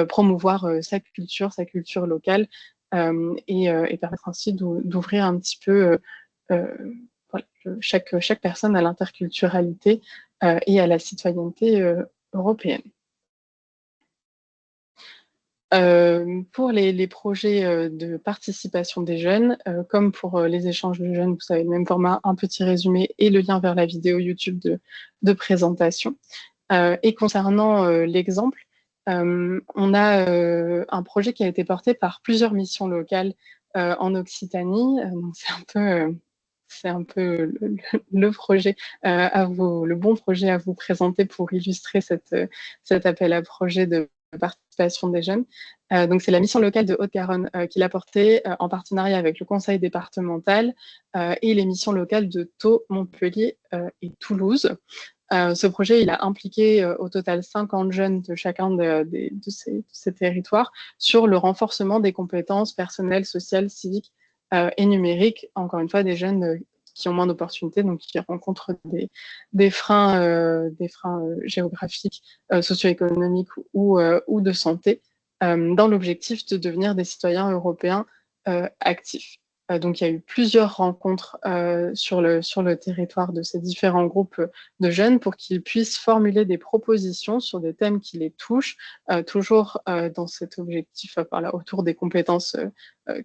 promouvoir sa culture locale, et permettre ainsi d'ouvrir un petit peu chaque personne à l'interculturalité et à la citoyenneté européenne. Pour les projets de participation des jeunes, comme pour les échanges de jeunes, vous avez le même format, un petit résumé et le lien vers la vidéo YouTube de présentation. Et concernant l'exemple, on a un projet qui a été porté par plusieurs missions locales en Occitanie. Donc c'est un peu le projet le bon projet à vous présenter pour illustrer cet appel à projet de participation des jeunes. Donc c'est la mission locale de Haute-Garonne qui l'a porté en partenariat avec le conseil départemental et les missions locales de Thau, Montpellier et Toulouse. Ce projet, il a impliqué au total 50 jeunes de chacun de ces territoires sur le renforcement des compétences personnelles, sociales, civiques et numériques. Encore une fois, des jeunes qui ont moins d'opportunités, donc qui rencontrent des freins géographiques, socio-économiques ou de santé, dans l'objectif de devenir des citoyens européens actifs. Donc, il y a eu plusieurs rencontres sur le territoire de ces différents groupes de jeunes pour qu'ils puissent formuler des propositions sur des thèmes qui les touchent, toujours dans cet objectif autour des compétences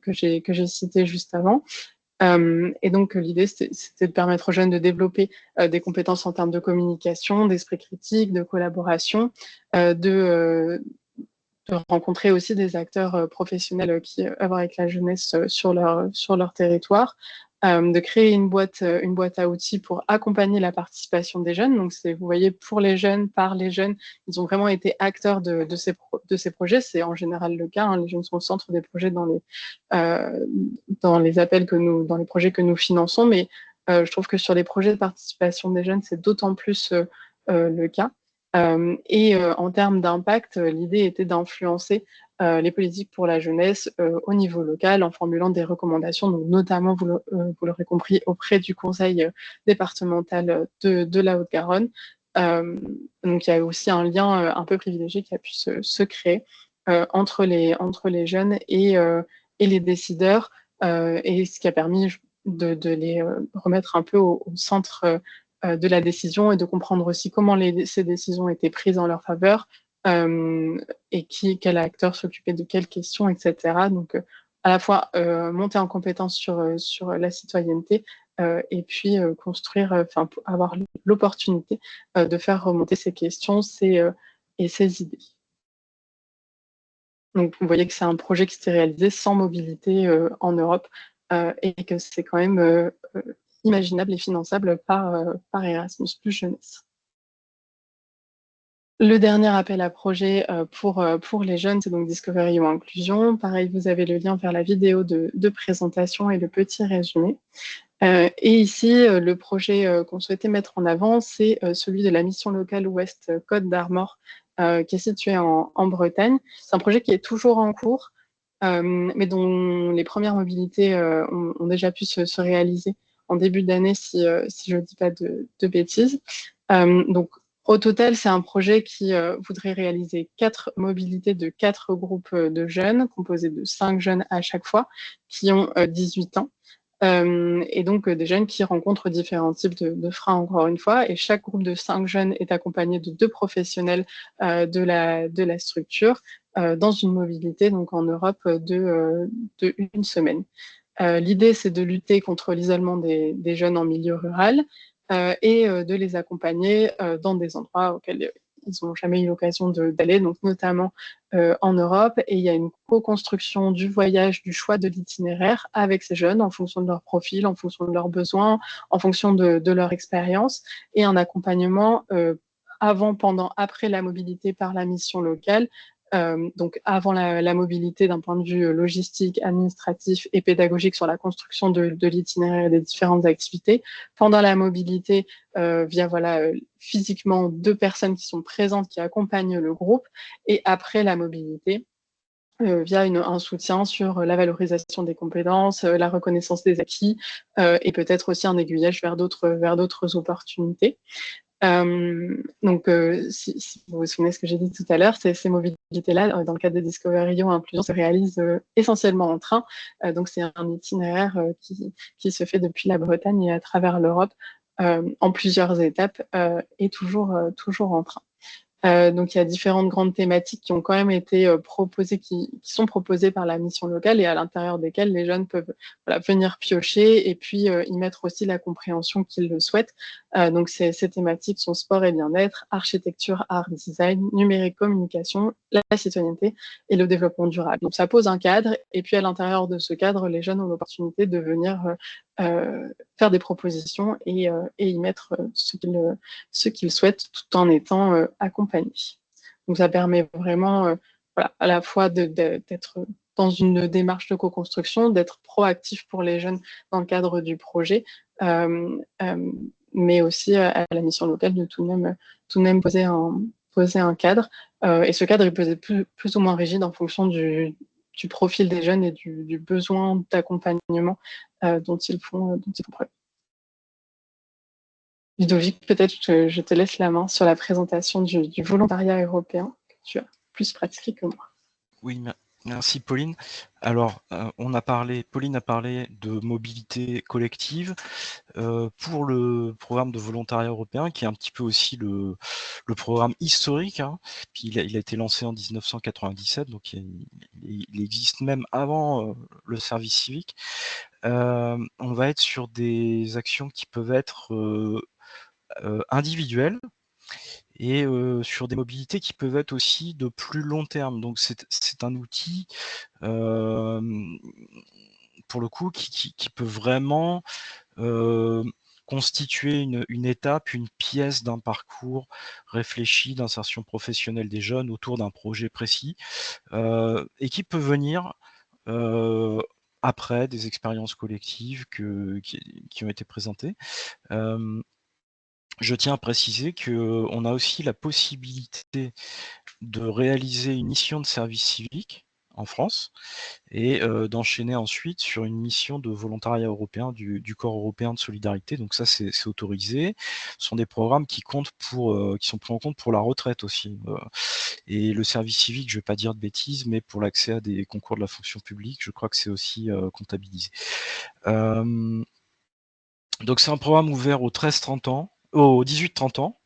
que j'ai citées juste avant. Et donc, l'idée, c'était de permettre aux jeunes de développer des compétences en termes de communication, d'esprit critique, de collaboration, de rencontrer aussi des acteurs professionnels qui œuvrent avec la jeunesse sur leur territoire, de créer une boîte à outils pour accompagner la participation des jeunes. Donc, vous voyez, pour les jeunes, par les jeunes, ils ont vraiment été acteurs de ces projets. C'est en général le cas. Les jeunes sont au centre des projets dans les appels dans les projets que nous finançons. Mais je trouve que sur les projets de participation des jeunes, c'est d'autant plus le cas. En termes d'impact, l'idée était d'influencer les politiques pour la jeunesse au niveau local en formulant des recommandations, donc notamment, vous l'aurez compris, auprès du conseil départemental de la Haute-Garonne. Donc, il y a aussi un lien un peu privilégié qui a pu se créer entre les jeunes et les décideurs, et ce qui a permis de les remettre un peu au centre de la décision et de comprendre aussi comment ces décisions étaient prises en leur faveur et quel acteur s'occupait de quelles questions, etc. Donc, à la fois monter en compétence sur la citoyenneté et puis construire, avoir l'opportunité de faire remonter ces questions et ces idées. Donc, vous voyez que c'est un projet qui s'est réalisé sans mobilité en Europe et que c'est quand même imaginable et finançable par Erasmus+ Jeunesse. Le dernier appel à projet pour les jeunes, c'est donc Discovery ou Inclusion. Pareil, vous avez le lien vers la vidéo de présentation et le petit résumé. Et ici, le projet qu'on souhaitait mettre en avant, c'est celui de la mission locale Ouest Côte d'Armor, qui est située en Bretagne. C'est un projet qui est toujours en cours, mais dont les premières mobilités ont déjà pu se réaliser en début d'année, si je ne dis pas de bêtises. Donc, au total, c'est un projet qui voudrait réaliser 4 mobilités de 4 groupes de jeunes, composés de 5 jeunes à chaque fois, qui ont 18 ans. Et donc des jeunes qui rencontrent différents types de freins, encore une fois, et chaque groupe de 5 jeunes est accompagné de 2 professionnels de la structure dans une mobilité, donc en Europe, de 1 semaine. L'idée, c'est de lutter contre l'isolement des jeunes en milieu rural et de les accompagner dans des endroits auxquels ils n'ont jamais eu l'occasion d'aller, donc notamment en Europe. Et il y a une co-construction du voyage, du choix de l'itinéraire avec ces jeunes en fonction de leur profil, en fonction de leurs besoins, en fonction de leur expérience, et un accompagnement avant, pendant, après la mobilité par la mission locale. Donc avant la mobilité d'un point de vue logistique, administratif et pédagogique sur la construction de l'itinéraire et des différentes activités. Pendant la mobilité, via physiquement 2 personnes qui sont présentes, qui accompagnent le groupe. Et après la mobilité, via un soutien sur la valorisation des compétences, la reconnaissance des acquis et peut-être aussi un aiguillage vers d'autres opportunités. Donc, si vous vous souvenez de ce que j'ai dit tout à l'heure, ces mobilités-là, dans le cadre de Discovery ou Inclusion, se réalisent essentiellement en train. Donc, c'est un itinéraire qui se fait depuis la Bretagne et à travers l'Europe en plusieurs étapes et toujours en train. Donc, il y a différentes grandes thématiques qui ont quand même été proposées, qui sont proposées par la mission locale et à l'intérieur desquelles les jeunes peuvent venir piocher et puis y mettre aussi la compréhension qu'ils le souhaitent. Donc, ces thématiques sont sport et bien-être, architecture, art, design, numérique, communication, la citoyenneté et le développement durable. Donc, ça pose un cadre et puis à l'intérieur de ce cadre, les jeunes ont l'opportunité de venir faire des propositions et y mettre ce qu'ils souhaitent tout en étant accompagnés. Donc ça permet vraiment à la fois d'être dans une démarche de co-construction, d'être proactif pour les jeunes dans le cadre du projet, mais aussi à la mission locale de tout de même poser un cadre. Et ce cadre, il peut être plus ou moins rigide en fonction du profil des jeunes et du besoin d'accompagnement dont ils font preuve. Ludovic, peut-être que je te laisse la main sur la présentation du volontariat européen que tu as plus pratiqué que moi. Oui, Merci Pauline. Alors, Pauline a parlé de mobilité collective pour le programme de volontariat européen, qui est un petit peu aussi le programme historique, hein. Puis il a été lancé en 1997, donc il existe même avant le service civique. On va être sur des actions qui peuvent être individuelles, et sur des mobilités qui peuvent être aussi de plus long terme. Donc c'est un outil pour le coup qui peut vraiment constituer une étape, une pièce d'un parcours réfléchi d'insertion professionnelle des jeunes autour d'un projet précis, et qui peut venir après des expériences collectives qui ont été présentées. Je tiens à préciser qu'on a aussi la possibilité de réaliser une mission de service civique en France et d'enchaîner ensuite sur une mission de volontariat européen du Corps européen de solidarité. Donc ça, c'est autorisé. Ce sont des programmes qui comptent qui sont pris en compte pour la retraite aussi. Et le service civique, je ne vais pas dire de bêtises, mais pour l'accès à des concours de la fonction publique, je crois que c'est aussi comptabilisé. Donc c'est un programme ouvert aux 13-30 ans, aux 18-30 ans.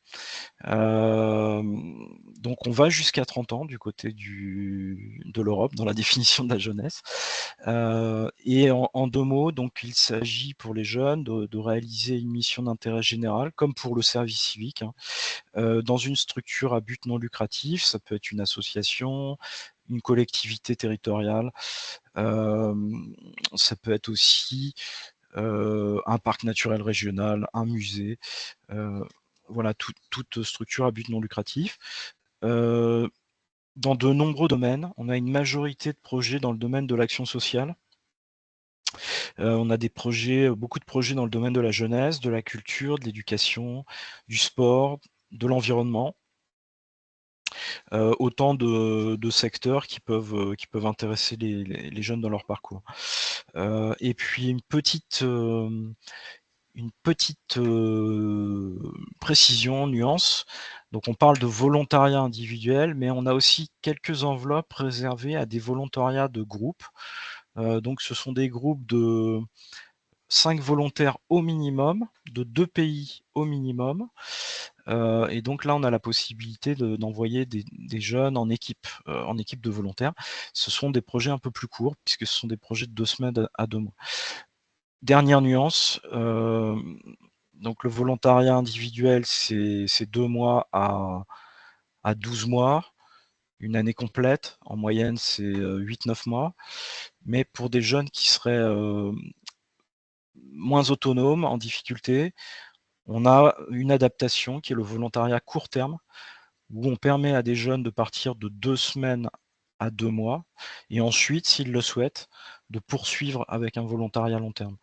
Donc on va jusqu'à 30 ans du côté de l'Europe dans la définition de la jeunesse. Et en 2 mots, donc il s'agit pour les jeunes de réaliser une mission d'intérêt général, comme pour le service civique, hein, dans une structure à but non lucratif. Ça peut être une association, une collectivité territoriale, ça peut être aussi un parc naturel régional, un musée, voilà, toute structure à but non lucratif. Dans de nombreux domaines, on a une majorité de projets dans le domaine de l'action sociale. On a beaucoup de projets dans le domaine de la jeunesse, de la culture, de l'éducation, du sport, de l'environnement. Autant de secteurs qui peuvent intéresser les jeunes dans leur parcours. Et puis une petite précision, nuance. Donc on parle de volontariat individuel, mais on a aussi quelques enveloppes réservées à des volontariats de groupe. Donc ce sont des groupes de 5 volontaires au minimum, de 2 pays au minimum. Et donc là, on a la possibilité d'envoyer des jeunes en équipe de volontaires. Ce sont des projets un peu plus courts, puisque ce sont des projets de 2 semaines à 2 mois. Dernière nuance, donc le volontariat individuel, c'est 2 mois à 12 mois, une année complète. En moyenne, c'est 8-9 mois. Mais pour des jeunes qui seraient moins autonomes, en difficulté, on a une adaptation qui est le volontariat court terme, où on permet à des jeunes de partir de 2 semaines à 2 mois, et ensuite, s'ils le souhaitent, de poursuivre avec un volontariat long terme.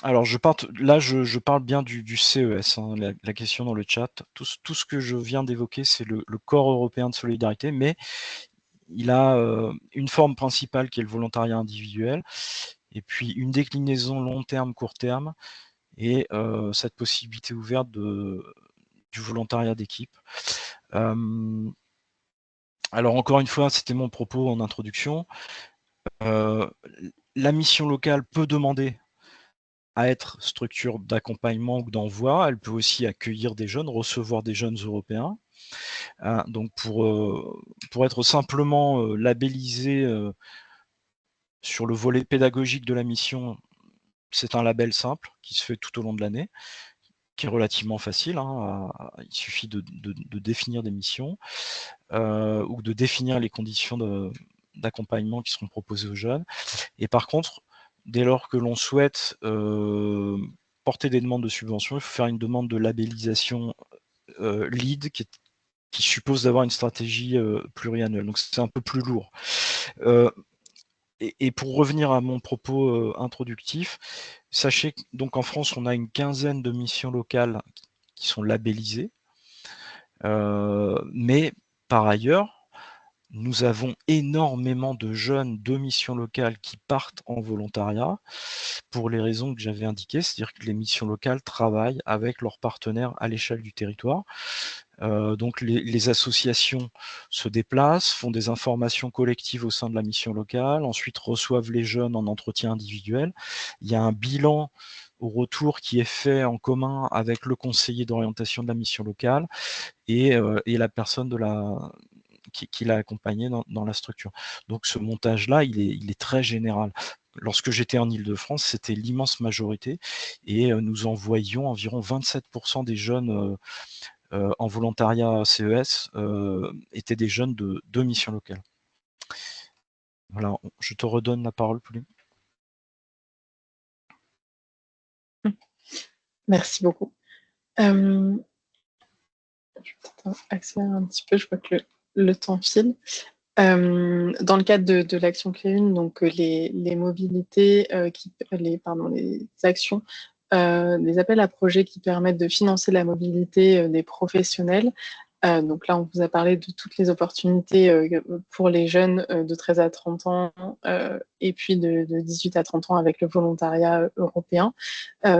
Alors je parle bien du CES, hein, la question dans le chat. Tout ce que je viens d'évoquer, c'est le corps européen de solidarité, mais il a une forme principale qui est le volontariat individuel, et puis une déclinaison long terme, court terme, et cette possibilité ouverte du volontariat d'équipe. Alors encore une fois, c'était mon propos en introduction. La mission locale peut demander à être structure d'accompagnement ou d'envoi. Elle peut aussi accueillir des jeunes, recevoir des jeunes européens. Donc pour être simplement labellisé sur le volet pédagogique de la mission, c'est un label simple qui se fait tout au long de l'année, qui est relativement facile, hein, il suffit de définir des missions ou de définir les conditions d'accompagnement qui seront proposées aux jeunes. Et par contre, dès lors que l'on souhaite porter des demandes de subvention, il faut faire une demande de labellisation LEED qui suppose d'avoir une stratégie pluriannuelle. Donc c'est un peu plus lourd. Et pour revenir à mon propos introductif, sachez donc en France, on a une quinzaine de missions locales qui sont labellisées. Mais par ailleurs, Nous avons énormément de jeunes de missions locales qui partent en volontariat pour les raisons que j'avais indiquées, c'est-à-dire que les missions locales travaillent avec leurs partenaires à l'échelle du territoire. Donc les associations se déplacent, font des informations collectives au sein de la mission locale, ensuite reçoivent les jeunes en entretien individuel. Il y a un bilan au retour qui est fait en commun avec le conseiller d'orientation de la mission locale et la personne qui l'a accompagné dans la structure. Donc ce montage-là, il est très général. Lorsque j'étais en Île-de-France, c'était l'immense majorité et nous envoyions environ 27% des jeunes en volontariat CES étaient des jeunes de mission locale. Voilà, je te redonne la parole, Pauline. Merci beaucoup. Je vais peut-être accélérer un petit peu, je vois que le temps file. Dans le cadre de l'action Clé 1, donc les mobilités, les actions, des appels à projets qui permettent de financer la mobilité des professionnels. Donc là, on vous a parlé de toutes les opportunités pour les jeunes de 13 à 30 ans et puis de 18 à 30 ans avec le volontariat européen.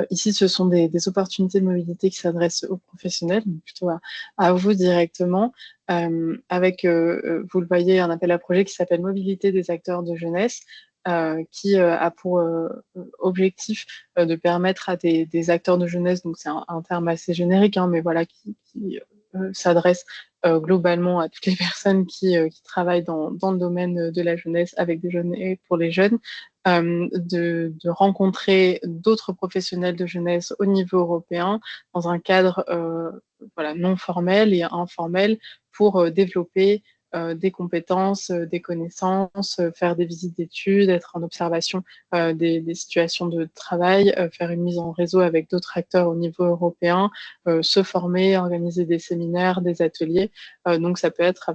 Ici, ce sont des opportunités de mobilité qui s'adressent aux professionnels, donc plutôt à vous directement, avec, vous le voyez, un appel à projet qui s'appelle Mobilité des acteurs de jeunesse, qui a pour objectif de permettre à des acteurs de jeunesse, donc c'est un terme assez générique, hein, mais voilà, qui s'adresse globalement à toutes les personnes qui travaillent dans le domaine de la jeunesse avec des jeunes et pour les jeunes, de rencontrer d'autres professionnels de jeunesse au niveau européen dans un cadre voilà, non formel et informel pour développer des compétences, des connaissances, faire des visites d'études, être en observation des situations de travail, faire une mise en réseau avec d'autres acteurs au niveau européen, se former, organiser des séminaires, des ateliers. Donc ça peut être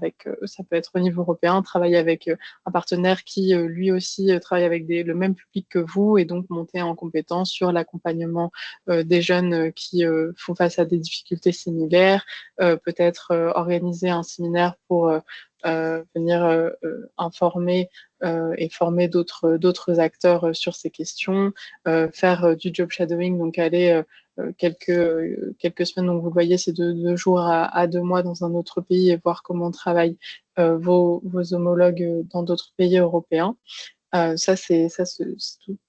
au niveau européen, travailler avec un partenaire qui lui aussi travaille avec le même public que vous et donc monter en compétence sur l'accompagnement des jeunes qui font face à des difficultés similaires, peut-être organiser un séminaire pour venir informer et former d'autres acteurs sur ces questions, faire du job shadowing, donc aller quelques semaines, donc vous le voyez, c'est de 2 jours à 2 mois dans un autre pays et voir comment travaillent vos homologues dans d'autres pays européens. Ce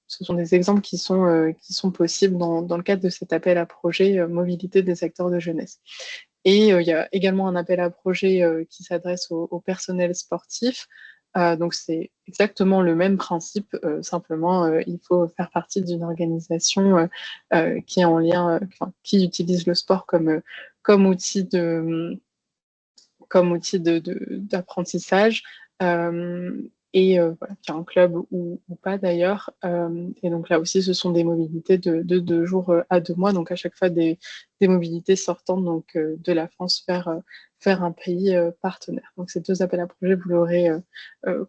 sont des exemples qui sont possibles dans le cadre de cet appel à projet mobilité des acteurs de jeunesse. Et il y a également un appel à projet qui s'adresse au personnel sportif. Donc c'est exactement le même principe, simplement il faut faire partie d'une organisation qui est en lien, qui utilise le sport comme outil d'apprentissage. Voilà, qui est un club ou pas d'ailleurs. Et donc là aussi, ce sont des mobilités de 2 jours à 2 mois, donc à chaque fois des mobilités sortant donc, de la France vers un pays partenaire. Donc ces 2 appels à projets, vous l'aurez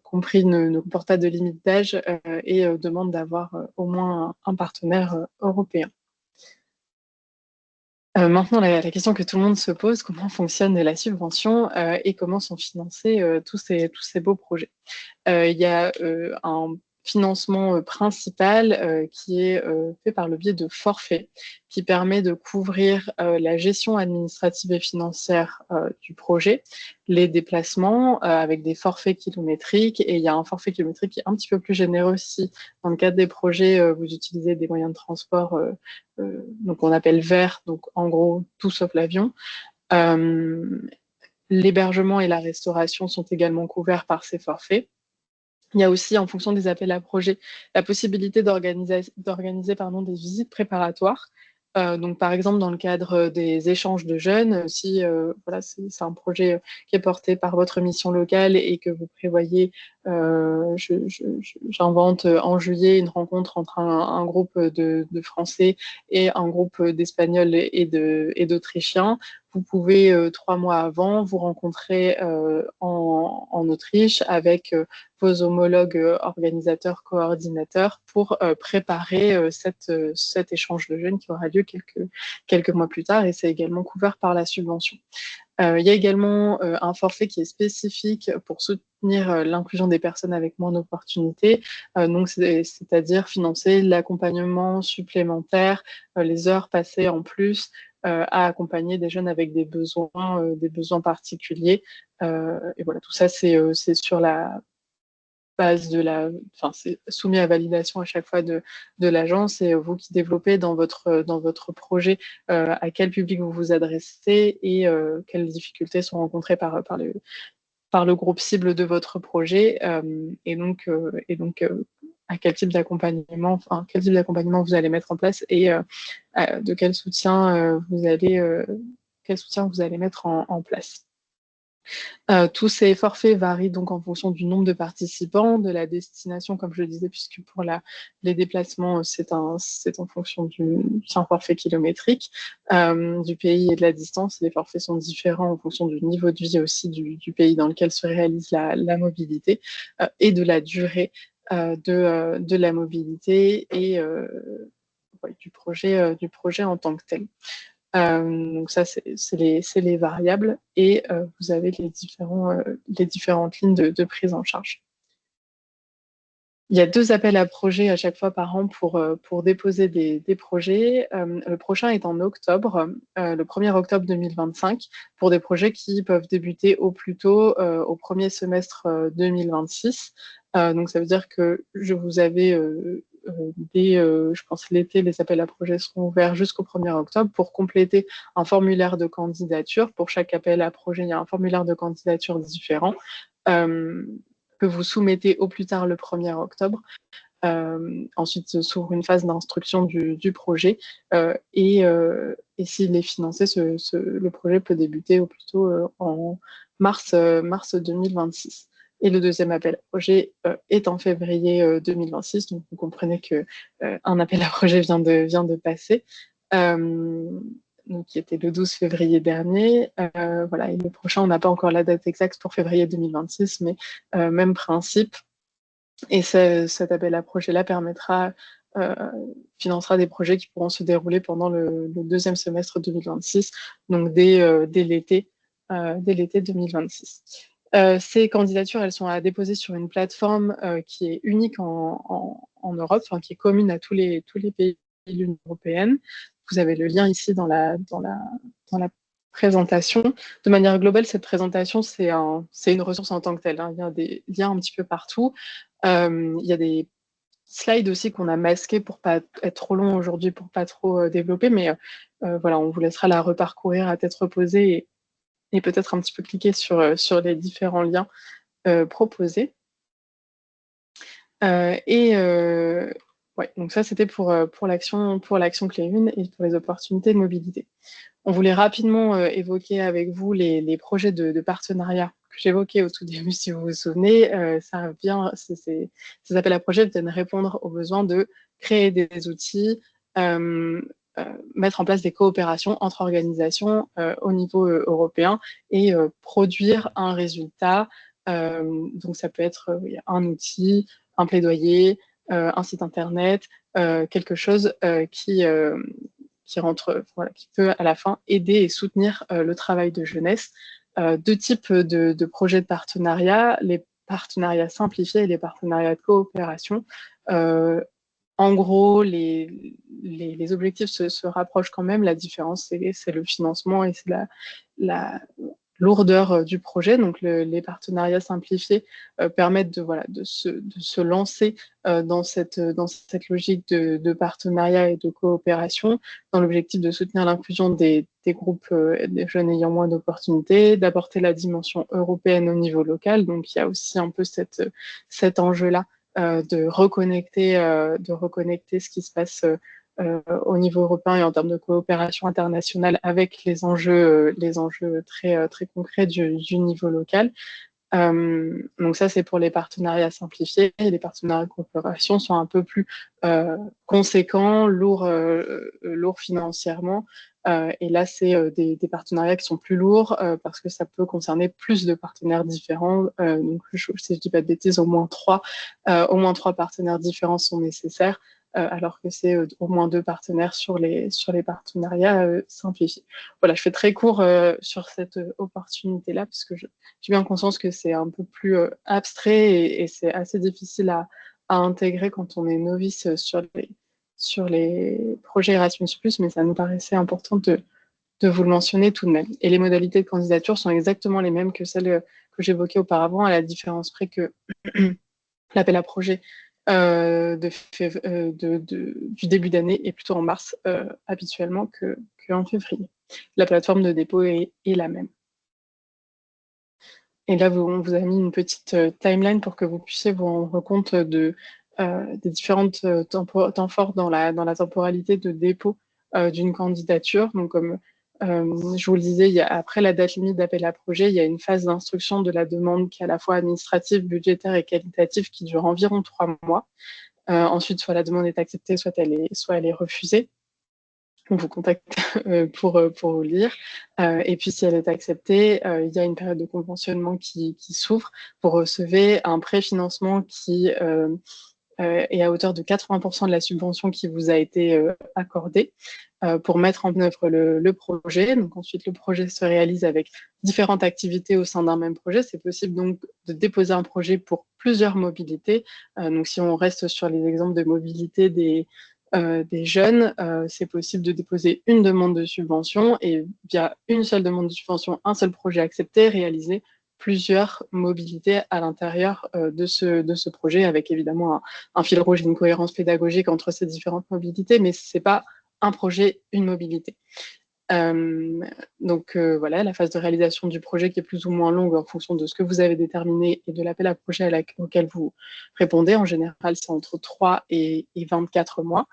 compris, ne comportent pas de limite d'âge et demandent d'avoir au moins un partenaire européen. Maintenant, la question que tout le monde se pose, comment fonctionne la subvention et comment sont financés tous ces beaux projets? Il y a un financement principal qui est fait par le biais de forfaits, qui permet de couvrir la gestion administrative et financière du projet, les déplacements avec des forfaits kilométriques, et il y a un forfait kilométrique qui est un petit peu plus généreux si, dans le cadre des projets, vous utilisez des moyens de transport donc on appelle verts, donc en gros tout sauf l'avion. L'hébergement et la restauration sont également couverts par ces forfaits. Il y a aussi, en fonction des appels à projets, la possibilité d'organiser des visites préparatoires. Donc, par exemple, dans le cadre des échanges de jeunes, si voilà, c'est un projet qui est porté par votre mission locale et que vous prévoyez, j'invente en juillet une rencontre entre un groupe de Français et un groupe d'Espagnols et d'Autrichiens, vous pouvez 3 mois avant vous rencontrer en Autriche avec vos homologues organisateurs, coordinateurs pour préparer cet échange de jeunes qui aura lieu quelques mois plus tard, et c'est également couvert par la subvention. Il y a également un forfait qui est spécifique pour soutenir l'inclusion des personnes avec moins d'opportunités, donc c'est-à-dire financer l'accompagnement supplémentaire, les heures passées en plus à accompagner des jeunes avec des besoins particuliers. Et voilà, tout ça, c'est sur la base c'est soumis à validation à chaque fois de l'agence, et vous qui développez dans votre projet à quel public vous vous adressez et quelles difficultés sont rencontrées par le groupe cible de votre projet, et donc à quel type d'accompagnement vous allez mettre en place, et de quel soutien vous allez mettre en place. Tous ces forfaits varient donc en fonction du nombre de participants, de la destination, comme je le disais, puisque pour les déplacements, c'est en fonction c'est un forfait kilométrique, du pays et de la distance. Les forfaits sont différents en fonction du niveau de vie aussi du pays dans lequel se réalise la mobilité, et de la durée de la mobilité et du projet en tant que tel. Donc ça, c'est les variables, et vous avez les différentes lignes de prise en charge. Il y a 2 appels à projets à chaque fois par an pour déposer des projets. Le prochain est en octobre, le 1er octobre 2025, pour des projets qui peuvent débuter au plus tôt au premier semestre 2026. Donc ça veut dire que vous avez dès, je pense, l'été, les appels à projets seront ouverts jusqu'au 1er octobre pour compléter un formulaire de candidature. Pour chaque appel à projet, il y a un formulaire de candidature différent que vous soumettez au plus tard le 1er octobre. Ensuite s'ouvre une phase d'instruction du projet, et s'il est financé, le projet peut débuter au plus tôt en mars 2026. Et le deuxième appel à projet est en février 2026, donc vous comprenez que un appel à projet vient de passer, donc qui était le 12 février dernier. Voilà, et le prochain, on n'a pas encore la date exacte pour février 2026, mais même principe. Et cet appel à projet-là financera des projets qui pourront se dérouler pendant le deuxième semestre 2026, donc dès l'été 2026. Ces candidatures, elles sont à déposer sur une plateforme qui est unique en Europe, qui est commune à tous les pays de l'Union européenne. Vous avez le lien ici dans la présentation. De manière globale, cette présentation, c'est une ressource en tant que telle, hein. Il y a des liens un petit peu partout. Il y a des slides aussi qu'on a masqués pour pas être trop long aujourd'hui, pour pas trop développer, mais voilà, on vous laissera la reparcourir à tête reposée, et peut-être un petit peu cliquer sur les différents liens proposés. Ouais, donc ça, c'était pour l'action clé 1 et pour les opportunités de mobilité. On voulait rapidement évoquer avec vous les projets de partenariat que j'évoquais au tout début, si vous vous souvenez. Ces appels à projets viennent répondre aux besoins de créer des outils, mettre en place des coopérations entre organisations au niveau européen, et produire un résultat. Donc ça peut être un outil, un plaidoyer, un site internet, quelque chose qui peut à la fin aider et soutenir le travail de jeunesse. 2 types de projets de partenariat, les partenariats simplifiés et les partenariats de coopération. En gros, les objectifs se rapprochent quand même. La différence, c'est le financement et c'est la lourdeur du projet. Donc les partenariats simplifiés permettent de se lancer dans cette logique de partenariat et de coopération, dans l'objectif de soutenir l'inclusion des groupes des jeunes ayant moins d'opportunités, d'apporter la dimension européenne au niveau local. Donc il y a aussi un peu cet enjeu-là de reconnecter ce qui se passe au niveau européen et en termes de coopération internationale avec les enjeux très concrets du niveau local. Donc ça, c'est pour les partenariats simplifiés. Et les partenariats de coopération sont un peu plus conséquents, lourds financièrement. Et là, c'est des partenariats qui sont plus lourds parce que ça peut concerner plus de partenaires différents. Donc, si je dis pas de bêtises, au moins trois partenaires différents sont nécessaires. Alors que c'est au moins 2 partenaires sur les partenariats simplifiés. Voilà, je fais très court sur cette opportunité-là, parce que j'ai bien conscience que c'est un peu plus abstrait et c'est assez difficile à intégrer quand on est novice sur les projets Erasmus+, mais ça nous paraissait important de vous le mentionner tout de même. Et les modalités de candidature sont exactement les mêmes que celles que j'évoquais auparavant, à la différence près que l'appel à projet du début d'année est plutôt en mars habituellement qu'en février. La plateforme de dépôt est la même. Et là, on vous a mis une petite timeline pour que vous puissiez vous rendre compte des différentes temps forts dans la temporalité de dépôt d'une candidature. Donc, comme je vous le disais, après la date limite d'appel à projet, il y a une phase d'instruction de la demande qui est à la fois administrative, budgétaire et qualitative qui dure environ 3 mois. Ensuite, soit la demande est acceptée, soit elle est refusée. On vous contacte pour vous lire. Et puis, si elle est acceptée, il y a une période de conventionnement qui s'ouvre. Vous recevez un préfinancement qui est à hauteur de 80% de la subvention qui vous a été accordée pour mettre en œuvre le projet. Donc ensuite, le projet se réalise avec différentes activités au sein d'un même projet. C'est possible donc de déposer un projet pour plusieurs mobilités. Donc si on reste sur les exemples de mobilité des jeunes, c'est possible de déposer une demande de subvention et via une seule demande de subvention, un seul projet accepté, réaliser plusieurs mobilités à l'intérieur de ce projet, avec évidemment un fil rouge, une cohérence pédagogique entre ces différentes mobilités, mais ce n'est pas un projet, une mobilité. Donc voilà, la phase de réalisation du projet qui est plus ou moins longue en fonction de ce que vous avez déterminé et de l'appel à projet auquel vous répondez. En général, c'est entre 3 et 24 mois.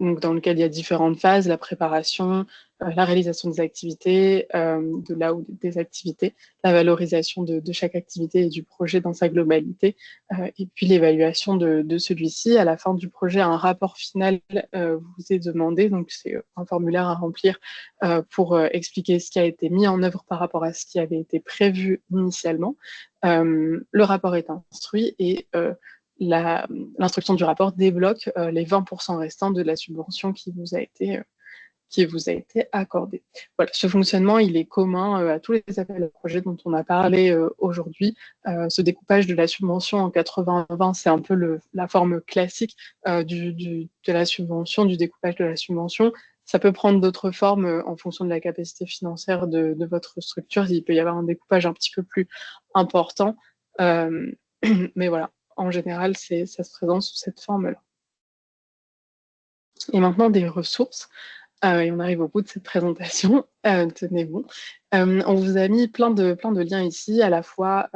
Donc dans lequel il y a différentes phases, la préparation, la réalisation des activités, des activités, la valorisation de chaque activité et du projet dans sa globalité, et puis l'évaluation de celui-ci. À la fin du projet, un rapport final vous est demandé, donc c'est un formulaire à remplir pour expliquer ce qui a été mis en œuvre par rapport à ce qui avait été prévu initialement. Le rapport est instruit et l'instruction du rapport débloque les 20% restants de la subvention qui vous a été accordée. Voilà, ce fonctionnement, il est commun à tous les appels à projets dont on a parlé aujourd'hui. Ce découpage de la subvention en 80-20, c'est un peu la forme classique de la subvention, du découpage de la subvention. Ça peut prendre d'autres formes en fonction de la capacité financière de votre structure. Il peut y avoir un découpage un petit peu plus important. Mais voilà, en général, ça se présente sous cette forme-là. Et maintenant, des ressources. Et on arrive au bout de cette présentation. Tenez-vous. On vous a mis plein de liens ici, à la fois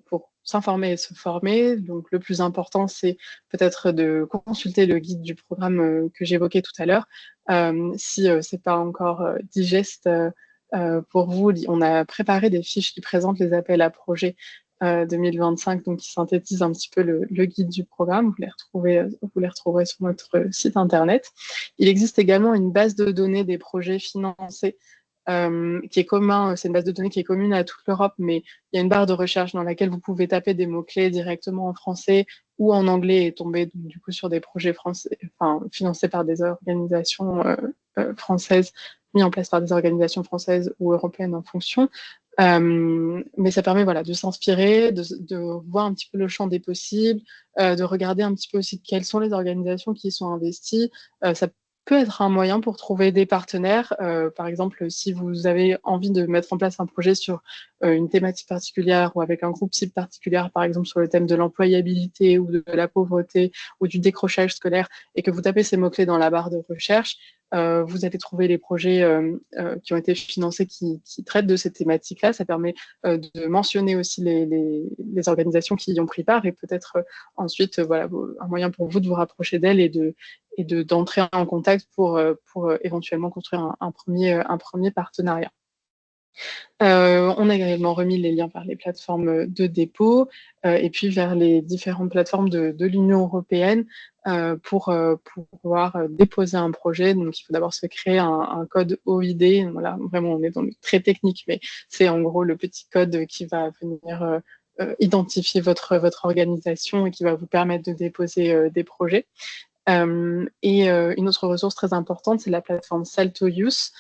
pour s'informer et se former. Donc, le plus important, c'est peut-être de consulter le guide du programme que j'évoquais tout à l'heure. Si ce n'est pas encore digeste pour vous, on a préparé des fiches qui présentent les appels à projets 2025, donc qui synthétisent un petit peu le guide du programme. Vous les retrouverez sur notre site internet. Il existe également une base de données des projets financés qui est commun, c'est une base de données qui est commune à toute l'Europe, mais il y a une barre de recherche dans laquelle vous pouvez taper des mots-clés directement en français ou en anglais et tomber du coup sur des projets français, financés par des organisations françaises, mis en place par des organisations françaises ou européennes en fonction. Mais ça permet de s'inspirer, de voir un petit peu le champ des possibles, de regarder un petit peu aussi quelles sont les organisations qui y sont investies. Ça peut être un moyen pour trouver des partenaires. Par exemple, si vous avez envie de mettre en place un projet sur une thématique particulière ou avec un groupe cible particulier, par exemple sur le thème de l'employabilité ou de la pauvreté ou du décrochage scolaire, et que vous tapez ces mots-clés dans la barre de recherche, vous allez trouver les projets qui ont été financés qui traitent de ces thématiques-là. Ça permet de mentionner aussi les organisations qui y ont pris part et peut-être ensuite un moyen pour vous de vous rapprocher d'elles et d'entrer en contact pour éventuellement construire un premier partenariat. On a également remis les liens vers les plateformes de dépôt et puis vers les différentes plateformes de l'Union européenne pour pouvoir déposer un projet. Donc, il faut d'abord se créer un code OID. Voilà, vraiment, on est dans le très technique, mais c'est en gros le petit code qui va venir identifier votre organisation et qui va vous permettre de déposer des projets. Et une autre ressource très importante, c'est la plateforme Salto Youth.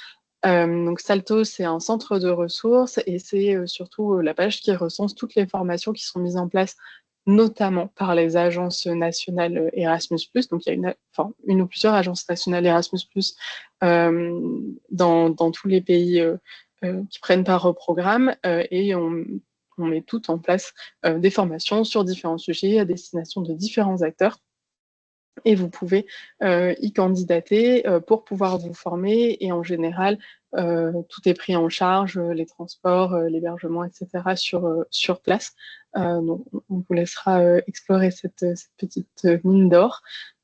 Donc Salto, c'est un centre de ressources et c'est surtout la page qui recense toutes les formations qui sont mises en place, notamment par les agences nationales Erasmus+. Donc il y a une ou plusieurs agences nationales Erasmus+, dans tous les pays qui prennent part au programme et on met tout en place des formations sur différents sujets à destination de différents acteurs. Et vous pouvez y candidater pour pouvoir vous former. Et en général, tout est pris en charge, les transports, l'hébergement, etc. sur place. Donc, on vous laissera explorer cette petite mine d'or.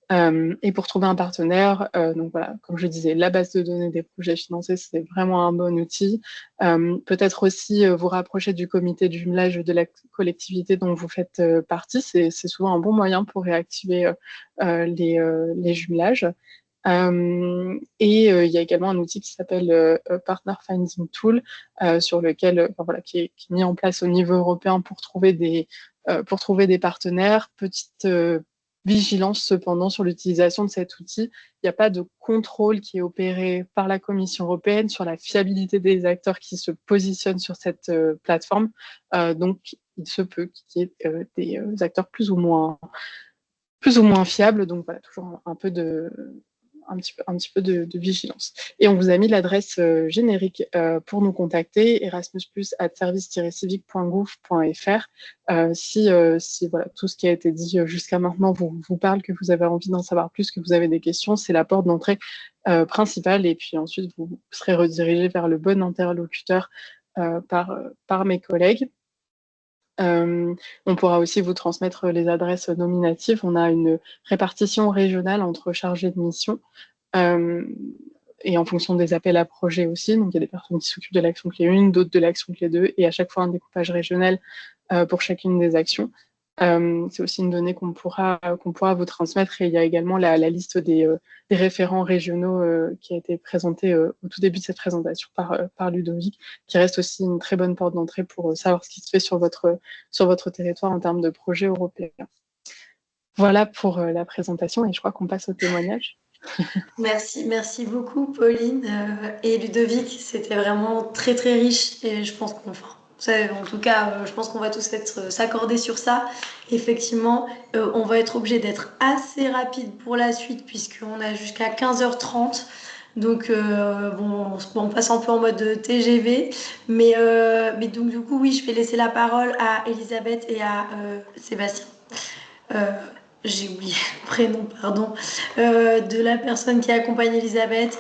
Et pour trouver un partenaire, donc voilà, comme je disais, la base de données des projets financés, c'est vraiment un bon outil. Peut-être aussi vous rapprocher du comité de jumelage de la collectivité dont vous faites partie. C'est souvent un bon moyen pour réactiver les jumelages. Et il y a également un outil qui s'appelle Partner Finding Tool, sur lequel, voilà, qui est mis en place au niveau européen pour trouver des partenaires. Petite vigilance cependant sur l'utilisation de cet outil. Il n'y a pas de contrôle qui est opéré par la Commission européenne sur la fiabilité des acteurs qui se positionnent sur cette plateforme. Donc, il se peut qu'il y ait des acteurs plus ou moins fiables. Donc, voilà, toujours un petit peu de vigilance. Et on vous a mis l'adresse générique pour nous contacter, erasmus+@service-civique.gouv.fr. Si voilà, tout ce qui a été dit jusqu'à maintenant vous parle, que vous avez envie d'en savoir plus, que vous avez des questions, c'est la porte d'entrée principale. Et puis ensuite, vous serez redirigé vers le bon interlocuteur par mes collègues. On pourra aussi vous transmettre les adresses nominatives. On a une répartition régionale entre chargés de mission et en fonction des appels à projets aussi. Donc, il y a des personnes qui s'occupent de l'action clé 1, d'autres de l'action clé 2, et à chaque fois un découpage régional pour chacune des actions. C'est aussi une donnée qu'on pourra vous transmettre. Et il y a également la liste des référents régionaux qui a été présentée au tout début de cette présentation par Ludovic, qui reste aussi une très bonne porte d'entrée pour savoir ce qui se fait sur votre territoire en termes de projets européens. Voilà pour la présentation, et je crois qu'on passe au témoignage. Merci beaucoup Pauline et Ludovic, c'était vraiment très très riche et je pense en tout cas, je pense qu'on va tous s'accorder sur ça. Effectivement, on va être obligé d'être assez rapide pour la suite puisqu'on a jusqu'à 15h30. Donc, on passe un peu en mode TGV. Mais donc, du coup, oui, je vais laisser la parole à Elisabeth et à Sébastien. J'ai oublié le prénom, pardon, de la personne qui accompagne Elisabeth.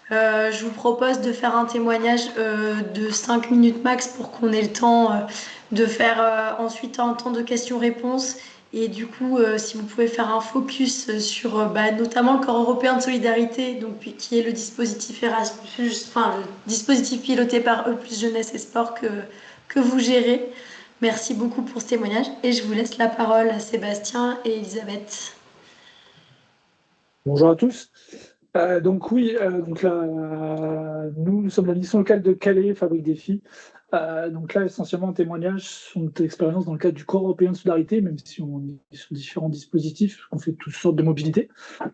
Je vous propose de faire un témoignage de 5 minutes max pour qu'on ait le temps de faire ensuite un temps de questions-réponses. Et du coup, si vous pouvez faire un focus sur notamment le corps européen de solidarité, donc, qui est le dispositif Erasmus, enfin le dispositif piloté par E+ Jeunesse et Sport que vous gérez. Merci beaucoup pour ce témoignage et je vous laisse la parole à Sébastien et Elisabeth. Bonjour à tous. Donc oui, donc là, nous sommes la mission locale de Calais, Fabrique des Filles. Donc là, essentiellement, un témoignage sur notre expérience dans le cadre du corps européen de solidarité, même si on est sur différents dispositifs, on fait toutes sortes de mobilité.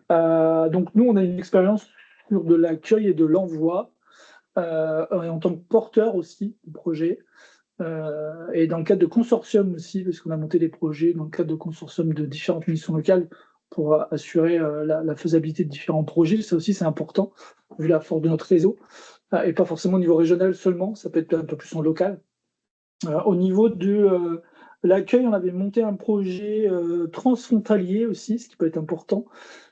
Donc nous, on a une expérience sur de l'accueil et de l'envoi, et en tant que porteur aussi du projet. Et dans le cadre de consortium aussi, parce qu'on a monté des projets dans le cadre de consortium de différentes missions locales pour assurer la faisabilité de différents projets. Ça aussi, c'est important, vu la force de notre réseau, et pas forcément au niveau régional seulement, ça peut être un peu plus en local. Au niveau de l'accueil, on avait monté un projet transfrontalier aussi, ce qui peut être important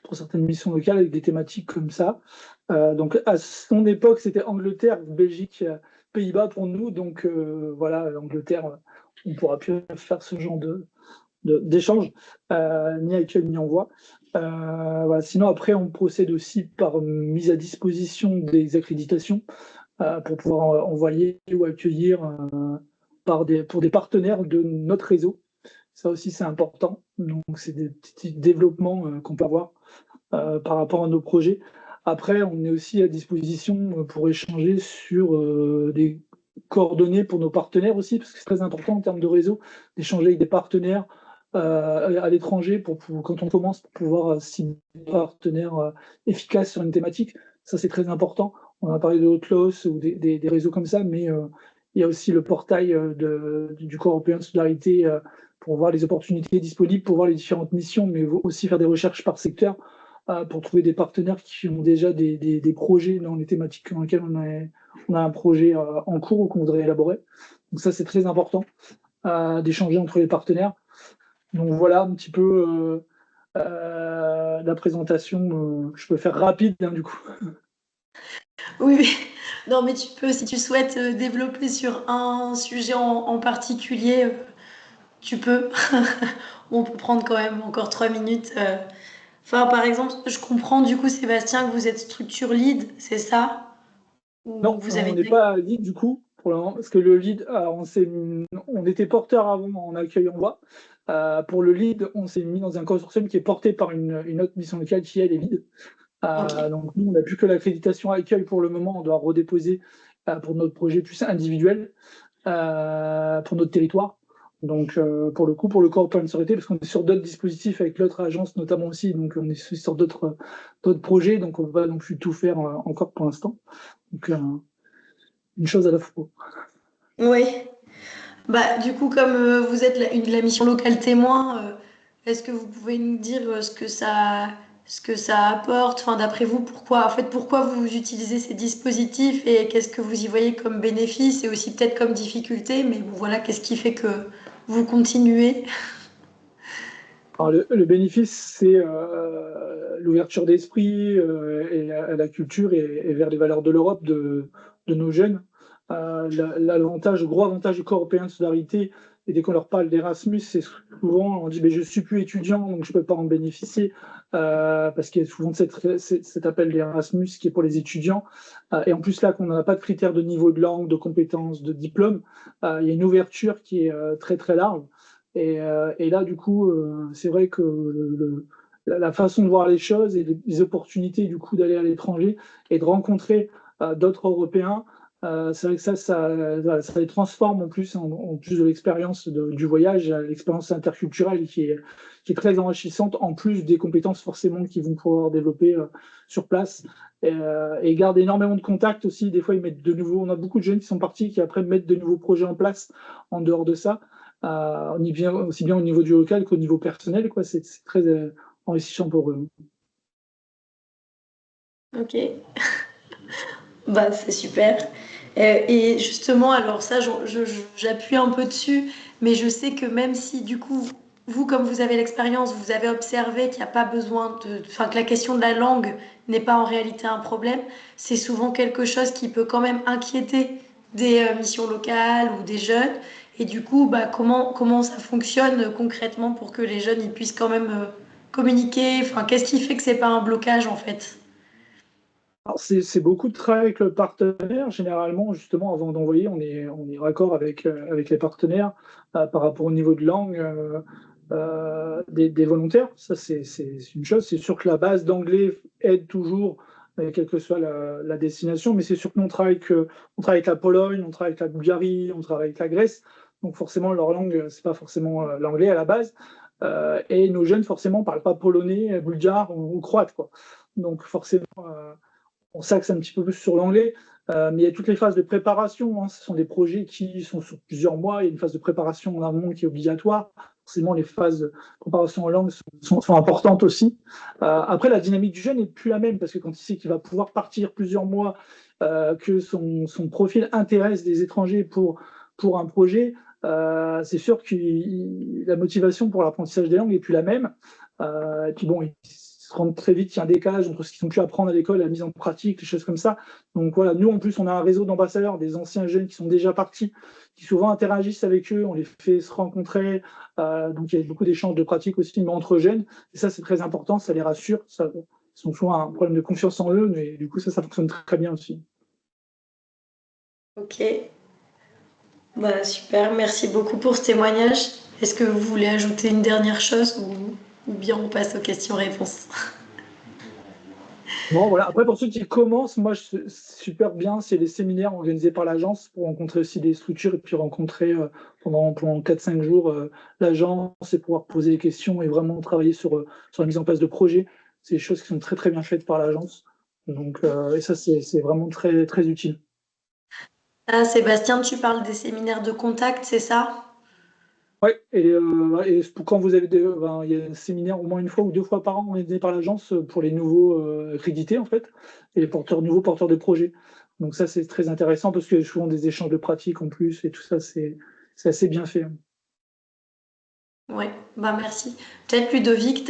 pour certaines missions locales avec des thématiques comme ça. Donc à son époque, c'était Angleterre, Belgique, Pays-Bas pour nous. Donc voilà, Angleterre, on ne pourra plus faire ce genre d'échange, ni accueil ni envoi. Voilà. Sinon, après, on procède aussi par mise à disposition des accréditations. pour pouvoir envoyer ou accueillir pour des partenaires de notre réseau. Ça aussi, c'est important. Donc, c'est des petits développements qu'on peut avoir par rapport à nos projets. Après, on est aussi à disposition pour échanger sur des coordonnées pour nos partenaires aussi, parce que c'est très important en termes de réseau d'échanger avec des partenaires à l'étranger quand on commence, pour pouvoir cibler des partenaires efficaces sur une thématique. Ça, c'est très important. On a parlé de Outlaws ou des réseaux comme ça, mais il y a aussi le portail du Corps européen de solidarité pour voir les opportunités disponibles, pour voir les différentes missions, mais aussi faire des recherches par secteur pour trouver des partenaires qui ont déjà des projets dans les thématiques dans lesquelles on a un projet en cours ou qu'on voudrait élaborer. Donc ça, c'est très important d'échanger entre les partenaires. Donc voilà un petit peu la présentation. Je peux faire rapide, hein, du coup. Oui, oui. Non, mais tu peux, si tu souhaites développer sur un sujet en particulier, tu peux. On peut prendre quand même encore 3 minutes. Enfin, par exemple, je comprends du coup, Sébastien, que vous êtes structure lead, c'est ça? Ou Non, vous on avez... n'est pas lead du coup, pour le moment, parce que le lead, on était porteur avant en accueil en voix. Pour le lead, on s'est mis dans un consortium qui est porté par une autre mission locale qui, elle, est lead. Ok. Donc nous, on n'a plus que l'accréditation accueil pour le moment. On doit redéposer pour notre projet plus individuel, pour notre territoire. Donc pour le coup, pour le corps de sécurité, parce qu'on est sur d'autres dispositifs avec l'autre agence notamment aussi, donc on est sur d'autres projets, donc on ne peut pas non plus tout faire encore pour l'instant. Donc une chose à la fois. Oui. Bah, du coup, comme vous êtes la mission locale témoin, est-ce que vous pouvez nous dire ce que ça apporte? Enfin, d'après vous, pourquoi vous utilisez ces dispositifs et qu'est-ce que vous y voyez comme bénéfice et aussi peut-être comme difficulté? Mais bon, voilà, qu'est-ce qui fait que vous continuez? Alors, le bénéfice, c'est l'ouverture d'esprit et la culture et vers les valeurs de l'Europe de nos jeunes. Le gros avantage du corps européen de solidarité, et dès qu'on leur parle d'Erasmus, c'est souvent, on dit, mais je ne suis plus étudiant, donc je ne peux pas en bénéficier, parce qu'il y a souvent cet appel d'Erasmus qui est pour les étudiants. Et en plus, là, qu'on n'a pas de critères de niveau de langue, de compétences, de diplôme, il y a une ouverture qui est très, très large. Et là, du coup, c'est vrai que la façon de voir les choses et les opportunités du coup d'aller à l'étranger et de rencontrer d'autres Européens, c'est vrai que ça les transforme en plus de l'expérience du voyage, l'expérience interculturelle qui est très enrichissante, en plus des compétences forcément qu'ils vont pouvoir développer sur place. Et ils gardent énormément de contacts aussi. Des fois, ils mettent de nouveaux. On a beaucoup de jeunes qui sont partis qui après mettent de nouveaux projets en place en dehors de ça. Aussi bien au niveau du local qu'au niveau personnel, quoi. C'est très enrichissant pour eux. Ok. Bah, c'est super. Et justement, alors ça, j'appuie un peu dessus, mais je sais que même si du coup, vous, comme vous avez l'expérience, vous avez observé qu'il n'y a pas besoin enfin, que la question de la langue n'est pas en réalité un problème, c'est souvent quelque chose qui peut quand même inquiéter des missions locales ou des jeunes. Et du coup, bah, comment ça fonctionne concrètement pour que les jeunes ils puissent quand même communiquer? Enfin, qu'est-ce qui fait que c'est pas un blocage en fait? Alors, c'est beaucoup de travail avec le partenaire. Généralement, justement, avant d'envoyer, on est raccord avec les partenaires par rapport au niveau de langue des volontaires. Ça, c'est une chose. C'est sûr que la base d'anglais aide toujours, quelle que soit la destination, mais c'est sûr que nous, on travaille avec la Pologne, on travaille avec la Bulgarie, on travaille avec la Grèce. Donc, forcément, leur langue, c'est pas forcément l'anglais à la base. Et nos jeunes, forcément, ne parlent pas polonais, bulgare ou croate, quoi. Donc, forcément, on s'axe un petit peu plus sur l'anglais, mais il y a toutes les phases de préparation. Hein. Ce sont des projets qui sont sur plusieurs mois. Il y a une phase de préparation en amont qui est obligatoire. Forcément, les phases de préparation en langue sont importantes aussi. Après, la dynamique du jeune n'est plus la même parce que quand il sait qu'il va pouvoir partir plusieurs mois, que son profil intéresse des étrangers pour un projet, c'est sûr que la motivation pour l'apprentissage des langues n'est plus la même. Et puis bon, il se rend très vite qu'il y a un décalage entre ce qu'ils ont pu apprendre à l'école et la mise en pratique, les choses comme ça. Donc voilà, nous en plus, on a un réseau d'ambassadeurs, des anciens jeunes qui sont déjà partis, qui souvent interagissent avec eux, on les fait se rencontrer. Donc il y a beaucoup d'échanges de pratiques aussi, mais entre jeunes. Et ça, c'est très important, ça les rassure. Ils ont souvent un problème de confiance en eux, mais du coup, ça fonctionne très bien aussi. Ok. Bah, super, merci beaucoup pour ce témoignage. Est-ce que vous voulez ajouter une dernière chose ou bien on passe aux questions-réponses? Bon, voilà. Après, pour ceux qui commencent, moi, super bien, c'est les séminaires organisés par l'agence pour rencontrer aussi des structures et puis rencontrer pendant 4-5 jours l'agence et pouvoir poser des questions et vraiment travailler sur la mise en place de projets. C'est des choses qui sont très, très bien faites par l'agence. Donc, et ça, c'est vraiment très, très utile. Ah, Sébastien, tu parles des séminaires de contact, c'est ça? Oui, et quand vous avez il y a un séminaire au moins une fois ou 2 fois par an organisé par l'agence pour les nouveaux accrédités en fait, et les nouveaux porteurs de projets. Donc ça c'est très intéressant parce qu'il y a souvent des échanges de pratiques en plus et tout ça c'est assez bien fait. Ouais, bah merci. Peut-être Ludovic,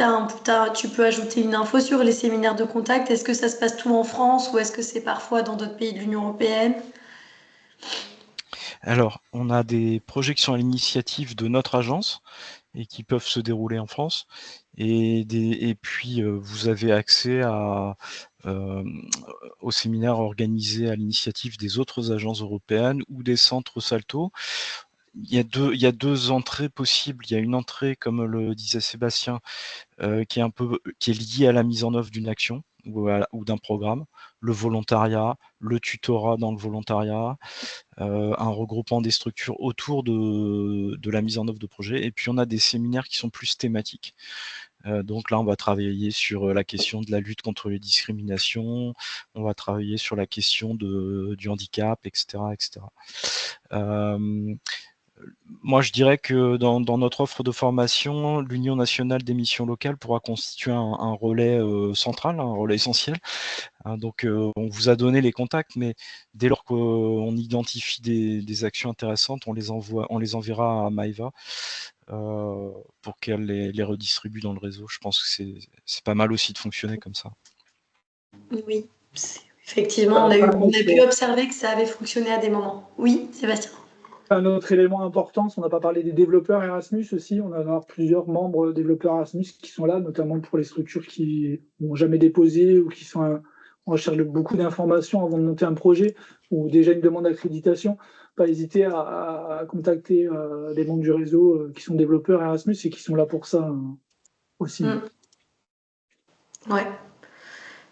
tu peux ajouter une info sur les séminaires de contact. Est-ce que ça se passe tout en France ou est-ce que c'est parfois dans d'autres pays de l'Union européenne? Alors, on a des projets qui sont à l'initiative de notre agence et qui peuvent se dérouler en France. Et puis, vous avez accès aux séminaires organisés à l'initiative des autres agences européennes ou des centres Salto. Il y a deux entrées possibles. Il y a une entrée, comme le disait Sébastien, qui est liée à la mise en œuvre d'une action ou d'un programme, le volontariat, le tutorat dans le volontariat, un regroupement des structures autour de la mise en œuvre de projets. Et puis on a des séminaires qui sont plus thématiques. Donc là, on va travailler sur la question de la lutte contre les discriminations, on va travailler sur la question du handicap, etc. etc. Moi, je dirais que dans notre offre de formation, l'Union nationale des missions locales pourra constituer un relais central, un relais essentiel. Hein, donc, on vous a donné les contacts, mais dès lors qu'on identifie des actions intéressantes, on les enverra à Maëva pour qu'elle les redistribue dans le réseau. Je pense que c'est pas mal aussi de fonctionner comme ça. Oui, effectivement, on a pu observer que ça avait fonctionné à des moments. Oui, Sébastien. Un autre élément important, on n'a pas parlé des développeurs Erasmus aussi, on a plusieurs membres développeurs Erasmus qui sont là, notamment pour les structures qui n'ont jamais déposé ou qui sont en recherche de beaucoup d'informations avant de monter un projet ou déjà une demande d'accréditation. Pas hésiter à contacter des membres du réseau qui sont développeurs Erasmus et qui sont là pour ça aussi. Ouais,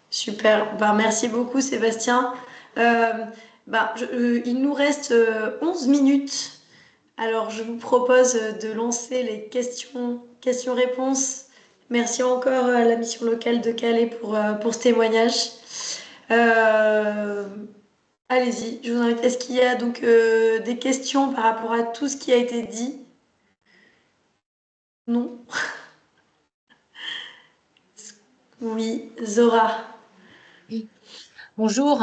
super. Bah, merci beaucoup, Sébastien. Il nous reste 11 minutes. Alors, je vous propose de lancer les questions-réponses. Merci encore à la mission locale de Calais pour ce témoignage. Allez-y, je vous invite. Est-ce qu'il y a donc des questions par rapport à tout ce qui a été dit? Non? Oui, Zora. Oui. Bonjour.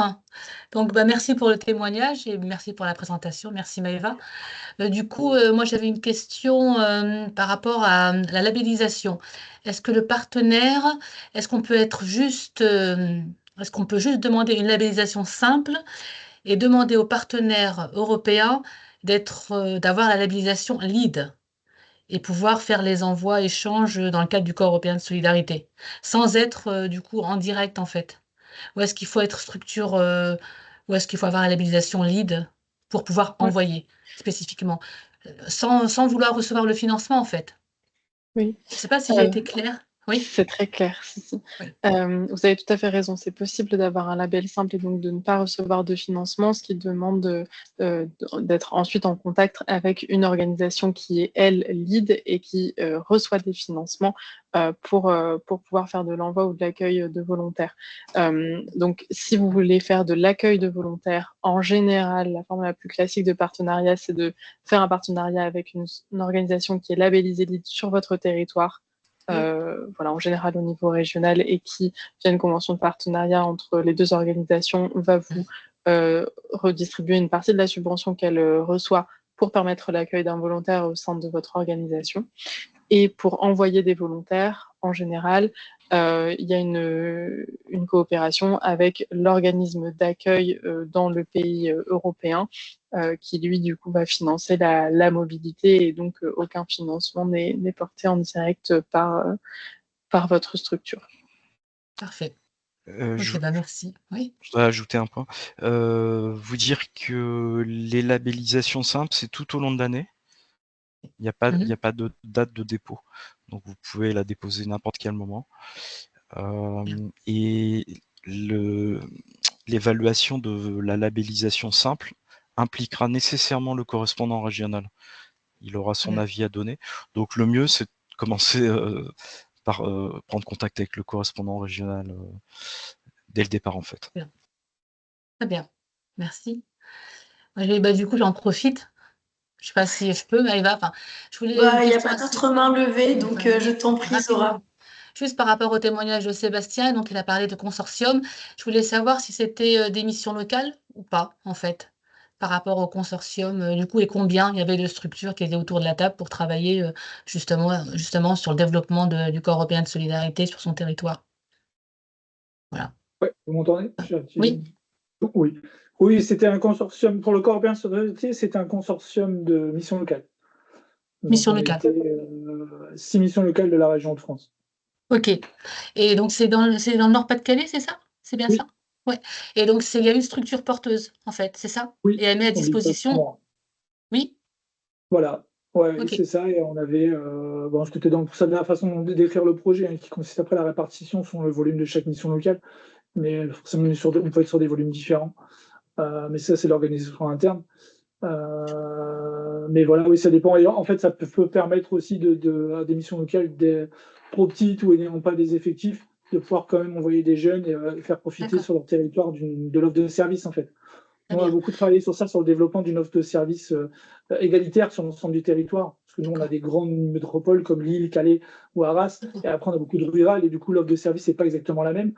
Donc, merci pour le témoignage et merci pour la présentation. Merci Maëva. Du coup, moi j'avais une question par rapport à la labellisation. Est-ce que le partenaire, est-ce qu'on peut être juste, est-ce qu'on peut juste demander une labellisation simple et demander aux partenaires européens d'avoir la labellisation LEED et pouvoir faire les envois, échanges dans le cadre du Corps européen de solidarité, sans être du coup en direct en fait? Ou est-ce qu'il faut être ou est-ce qu'il faut avoir la labellisation LEED pour pouvoir envoyer spécifiquement, sans vouloir recevoir le financement en fait? Oui. Je ne sais pas si j'ai été claire. Oui? C'est très clair, si. Oui. Vous avez tout à fait raison. C'est possible d'avoir un label simple et donc de ne pas recevoir de financement, ce qui demande d'être ensuite en contact avec une organisation qui est, elle, lead et qui reçoit des financements pour pouvoir faire de l'envoi ou de l'accueil de volontaires. Donc, si vous voulez faire de l'accueil de volontaires, en général, la forme la plus classique de partenariat, c'est de faire un partenariat avec une organisation qui est labellisée lead sur votre territoire. Voilà, en général au niveau régional, et qui, via une convention de partenariat entre les deux organisations, va vous redistribuer une partie de la subvention qu'elle reçoit pour permettre l'accueil d'un volontaire au sein de votre organisation. Et pour envoyer des volontaires, en général, il y a une coopération avec l'organisme d'accueil dans le pays européen qui, lui, du coup, va financer la mobilité, et donc aucun financement n'est porté en direct par votre structure. Parfait. Je Ok, bah merci. Oui. voudrais ajouter un point. Vous dire que les labellisations simples, c'est tout au long de l'année. Il n'y Mhm. a pas de date de dépôt. Donc vous pouvez la déposer n'importe quel moment. Et l'évaluation de la labellisation simple impliquera nécessairement le correspondant régional. Il aura son avis à donner. Donc le mieux, c'est de commencer par prendre contact avec le correspondant régional dès le départ, en fait. Bien. Très bien. Merci. Bah, du coup, j'en profite. Je ne sais pas si je peux, Maëva. Enfin, je voulais une Il n'y a question pas assez d'autres mains levées, donc je t'en prie, Zora. rapidement. Juste par rapport au témoignage de Sébastien, donc il a parlé de consortium. Je voulais savoir si c'était des missions locales ou pas, en fait, par rapport au consortium, du coup, et combien il y avait de structures qui étaient autour de la table pour travailler justement sur le développement du corps européen de solidarité sur son territoire. Voilà. Ouais, vous m'entendez? Oui, Oui. Oui, c'était un consortium pour le corps européen de solidarité, c'était un consortium de missions locales. Donc mission on locale. était 6 missions locales de la région de France. Ok. Et donc, c'est dans le Nord-Pas-de-Calais, c'est ça? C'est bien Oui, ça? Ouais. Et donc, il y a une structure porteuse, en fait, c'est ça? oui, Et elle met à on dit disposition. exactement. Oui? Voilà. Ouais, Ok. c'est ça. Et on avait, bon, c'était donc ça de la façon de décrire le projet, hein, qui consiste après la répartition sur le volume de chaque mission locale. Mais forcément, on peut être sur des volumes différents. Mais ça, c'est l'organisation interne. Mais voilà, oui, ça dépend. Et en fait, ça peut permettre aussi à des missions locales trop petites ou n'ayant pas des effectifs, de pouvoir quand même envoyer des jeunes et faire profiter D'accord. sur leur territoire de l'offre de service, en fait. Très On a bien. beaucoup travaillé sur ça, sur le développement d'une offre de service égalitaire sur l'ensemble du territoire. Parce que nous, on a D'accord. des grandes métropoles comme Lille, Calais ou Arras. Et après, on a beaucoup de rural. Et du coup, l'offre de service n'est pas exactement la même.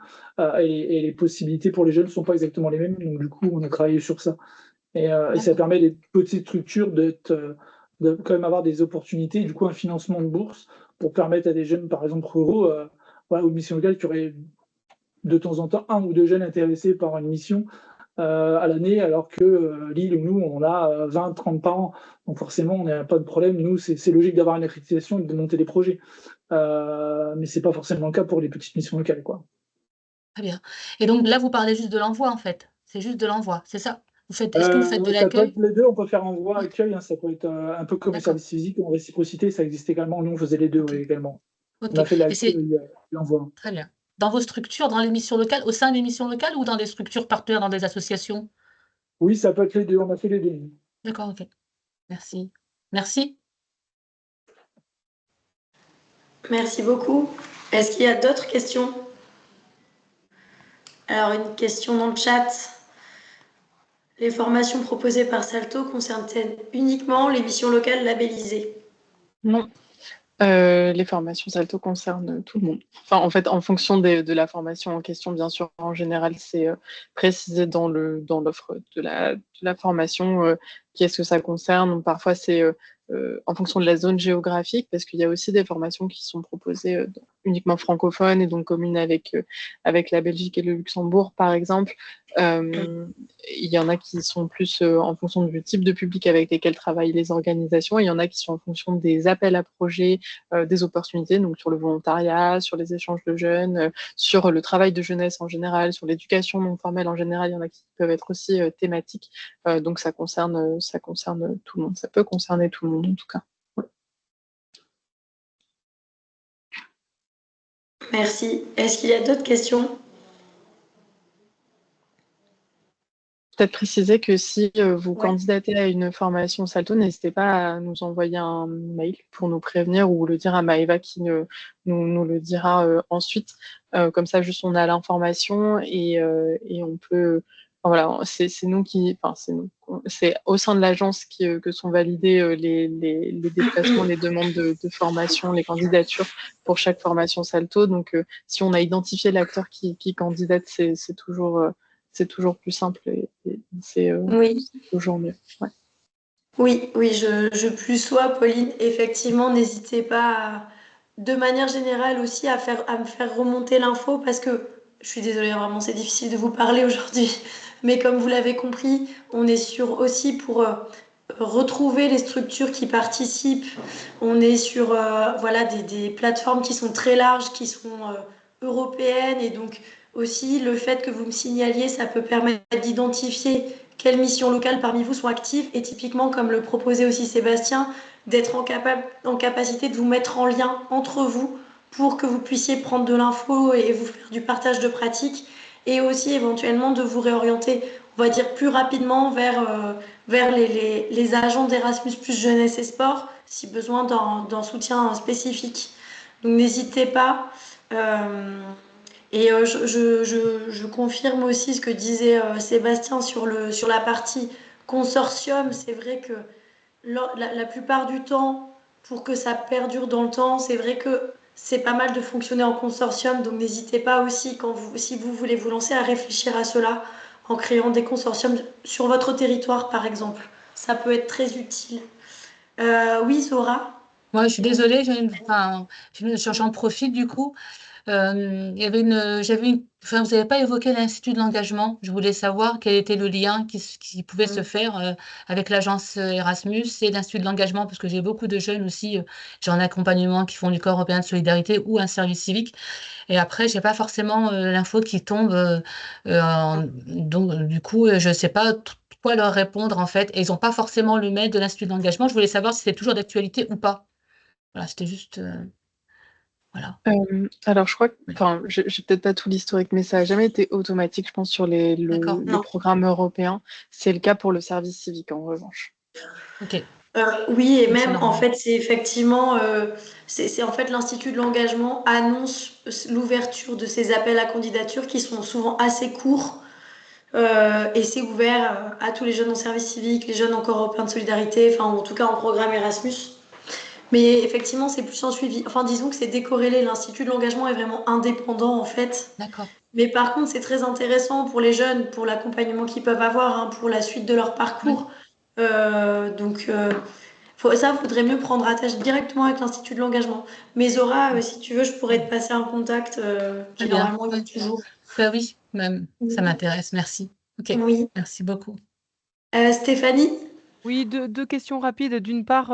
Et les possibilités pour les jeunes ne sont pas exactement les mêmes. Donc, du coup, on a travaillé sur ça. Et ça D'accord. permet des petites structures de quand même avoir des opportunités, du coup un financement de bourse pour permettre à des jeunes, par exemple ruraux, voilà, ou une mission locale qui aurait de temps en temps un ou deux jeunes intéressés par une mission à l'année, alors que Lille, nous, on a 20, 30 par an. Donc forcément, on n'a pas de problème. Nous, c'est logique d'avoir une accréditation et de monter des projets. Mais c'est pas forcément le cas pour les petites missions locales, quoi. Très bien. Et donc là, vous parlez juste de l'envoi, en fait. C'est juste de l'envoi, c'est ça? Est-ce que vous faites de Ça peut être l'accueil? les deux, on peut faire envoi, Ouais. accueil, hein, ça peut être un peu comme le D'accord. service physique, en réciprocité, ça existe également. Nous, on faisait les deux, Ok. oui, également. On Ok. a fait Et c'est l'accueil, l'envoi. très bien. Dans vos structures, dans les missions locales, au sein des missions locales ou dans des structures partenaires, dans des associations? Oui, ça peut être les deux, on a fait les deux. D'accord, ok. Merci. Merci. Merci beaucoup. Est-ce qu'il y a d'autres questions? Alors, une question dans le chat. Les formations proposées par Salto concernent-elles uniquement les missions locales labellisées? Non. Les formations Salto concernent tout le monde. Enfin, en fait, en fonction de la formation en question, bien sûr, en général, c'est précisé dans l'offre de la formation qu'est-ce que ça concerne. Donc, parfois, c'est en fonction de la zone géographique, parce qu'il y a aussi des formations qui sont proposées uniquement francophones et donc communes avec la Belgique et le Luxembourg, par exemple. Il y en a qui sont plus en fonction du type de public avec lesquels travaillent les organisations, et il y en a qui sont en fonction des appels à projets, des opportunités, donc sur le volontariat, sur les échanges de jeunes, sur le travail de jeunesse en général, sur l'éducation non formelle en général. Il y en a qui peuvent être aussi thématiques. Donc ça concerne tout le monde. Ça peut concerner tout le monde en tout cas. Ouais. Merci. Est-ce qu'il y a d'autres questions? Peut-être préciser que si vous Ouais. candidatez à une formation Salto, n'hésitez pas à nous envoyer un mail pour nous prévenir ou le dire à Maëva qui nous le dira ensuite. Comme ça, juste on a l'information et on peut. Enfin, voilà, c'est nous qui. Enfin, c'est au sein de l'agence que sont validés les déplacements, les demandes de formation, les candidatures pour chaque formation Salto. Donc, si on a identifié l'acteur qui candidate, c'est toujours plus simple et c'est Oui. toujours mieux. Ouais. Oui, oui, je plus sois, Pauline. Effectivement, n'hésitez pas, de manière générale aussi, à me faire remonter l'info parce que je suis désolée, vraiment, c'est difficile de vous parler aujourd'hui. Mais comme vous l'avez compris, on est sur aussi pour retrouver les structures qui participent. On est sur voilà, des plateformes qui sont très larges, qui sont européennes et donc Aussi, le fait que vous me signaliez, ça peut permettre d'identifier quelles missions locales parmi vous sont actives et typiquement, comme le proposait aussi Sébastien, d'être en capacité de vous mettre en lien entre vous pour que vous puissiez prendre de l'info et vous faire du partage de pratiques et aussi éventuellement de vous réorienter, on va dire, plus rapidement vers les agents d'Erasmus plus jeunesse et sport si besoin d'un soutien spécifique. Donc n'hésitez pas. Je confirme aussi ce que disait Sébastien sur la partie consortium. C'est vrai que la plupart du temps, pour que ça perdure dans le temps, c'est vrai que c'est pas mal de fonctionner en consortium. Donc n'hésitez pas aussi, si vous voulez vous lancer, à réfléchir à cela en créant des consortiums sur votre territoire, par exemple. Ça peut être très utile. Oui, Zora? Moi, je suis désolée, j'en profite du coup. Il y avait enfin, vous n'avez pas évoqué l'Institut de l'engagement. Je voulais savoir quel était le lien qui pouvait se faire avec l'agence Erasmus et l'Institut de l'engagement, parce que j'ai beaucoup de jeunes aussi, j'ai en accompagnement qui font du corps européen de solidarité ou un service civique. Et après, j'ai pas forcément l'info qui tombe. Donc, du coup, je ne sais pas quoi leur répondre en fait. Et ils n'ont pas forcément le mail de l'Institut de l'engagement. Je voulais savoir si c'est toujours d'actualité ou pas. Voilà, c'était juste. Voilà. Alors, je crois que, enfin, j'ai peut-être pas tout l'historique, mais ça n'a jamais été automatique, je pense, sur D'accord. le programme européen. C'est le cas pour le service civique, en revanche. Ok. Oui, et Donc, c'est même, en normal. fait, c'est effectivement, c'est en fait l'Institut de l'engagement annonce l'ouverture de ces appels à candidature qui sont souvent assez courts. Et c'est ouvert à tous les jeunes en service civique, les jeunes en corps européen de solidarité, enfin, en tout cas en programme Erasmus. Mais effectivement, c'est plus un suivi. Enfin, disons que c'est décorrélé. L'Institut de l'engagement est vraiment indépendant, en fait. D'accord. Mais par contre, c'est très intéressant pour les jeunes, pour l'accompagnement qu'ils peuvent avoir, hein, pour la suite de leur parcours. Donc, ça, faudrait mieux prendre attache directement avec l'Institut de l'engagement. Mais Zora, si tu veux, je pourrais te passer un contact Très qui bien. normalement est toujours. Bah oui, même, ça m'intéresse. Merci. Ok. Oui. Merci beaucoup. Stéphanie? Oui, deux questions rapides. D'une part,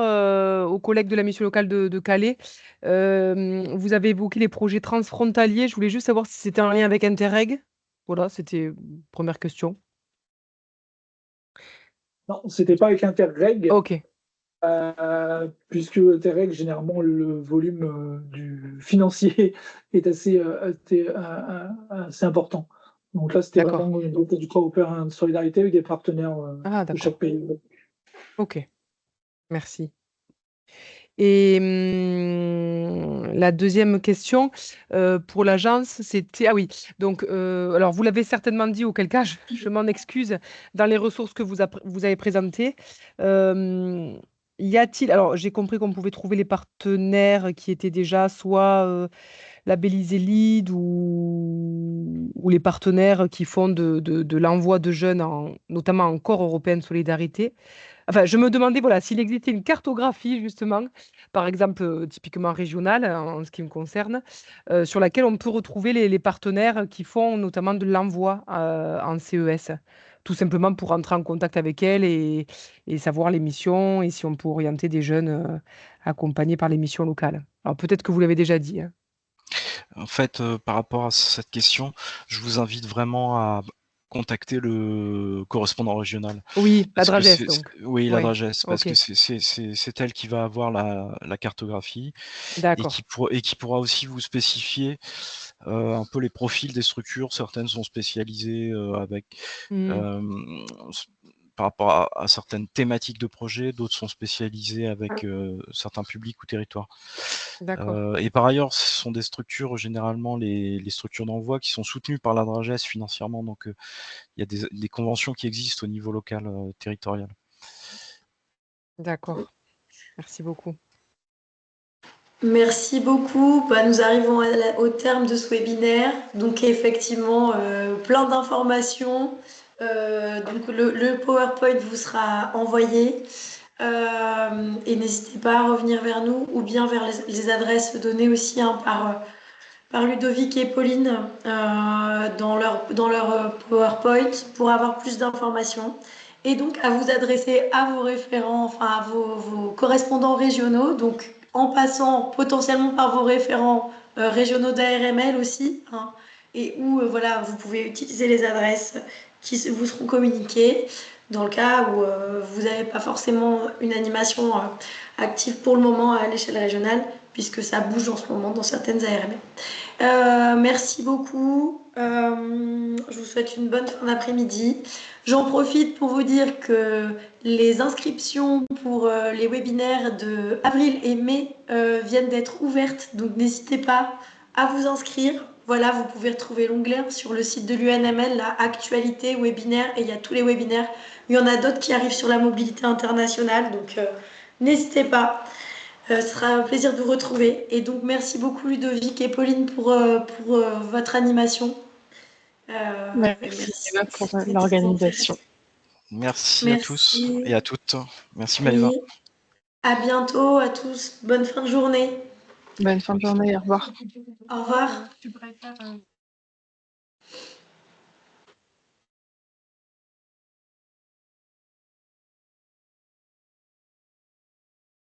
aux collègues de la mission locale de Calais, vous avez évoqué les projets transfrontaliers. Je voulais juste savoir si c'était en lien avec Interreg. Voilà, c'était une première question. Non, c'était pas avec Interreg, Ok, puisque Interreg, généralement, le volume du financier est assez important. Donc là, c'était d'accord. vraiment du corps européen de solidarité avec des partenaires Ah, de chaque d'accord. pays. Ok, merci. Et la deuxième question pour l'agence, c'était... Ah oui, donc, alors vous l'avez certainement dit, auquel cas je m'en excuse, dans les ressources que vous avez présentées, y a-t-il... Alors j'ai compris qu'on pouvait trouver les partenaires qui étaient déjà soit labellisés LEED ou les partenaires qui font de l'envoi de jeunes, notamment en corps européen de solidarité. Enfin, je me demandais voilà, s'il existait une cartographie, justement, par exemple, typiquement régionale, en ce qui me concerne, sur laquelle on peut retrouver les partenaires qui font notamment de l'envoi en CES, tout simplement pour entrer en contact avec elles et savoir les missions et si on peut orienter des jeunes accompagnés par les missions locales. Alors peut-être que vous l'avez déjà dit, hein. En fait, par rapport à cette question, je vous invite vraiment à contacter le correspondant régional. Oui, la Parce que Dragesse, donc. oui, la Ouais, Dragesse, parce ok, que c'est elle qui va avoir la cartographie et d'accord. qui pourra aussi vous spécifier un peu les profils des structures. Certaines sont spécialisées avec Hmm, par rapport à certaines thématiques de projet, d'autres sont spécialisées avec certains publics ou territoires. d'accord. Et par ailleurs, ce sont des structures, généralement les structures d'envoi qui sont soutenues par la Dragesse financièrement, donc il y a des conventions qui existent au niveau local, territorial. D'accord. Merci beaucoup. Merci beaucoup. Bah, nous arrivons au terme de ce webinaire. Donc effectivement, plein d'informations. Donc le PowerPoint vous sera envoyé. Et n'hésitez pas à revenir vers nous ou bien vers les adresses données aussi hein, par Ludovic et Pauline dans leur PowerPoint pour avoir plus d'informations. Et donc à vous adresser à vos référents, enfin à vos correspondants régionaux, donc en passant potentiellement par vos référents régionaux d'ARML aussi, hein, et où voilà, vous pouvez utiliser les adresses qui vous seront communiquées dans le cas où vous n'avez pas forcément une animation active pour le moment à l'échelle régionale, puisque ça bouge en ce moment dans certaines ARM. Merci beaucoup. Je vous souhaite une bonne fin d'après-midi. J'en profite pour vous dire que les inscriptions pour les webinaires de avril et mai viennent d'être ouvertes, donc n'hésitez pas à vous inscrire. Voilà, vous pouvez retrouver l'onglet sur le site de l'UNML, la actualité webinaire, et il y a tous les webinaires. Il y en a d'autres qui arrivent sur la mobilité internationale, donc n'hésitez pas. Ce sera un plaisir de vous retrouver. Et donc, merci beaucoup Ludovic et Pauline pour votre animation. Merci Eva pour l'organisation. Merci à tous et à toutes. Merci Oui. Maëva. À bientôt à tous. Bonne fin de journée. Bonne fin de journée, au revoir. Au revoir. Tu préfères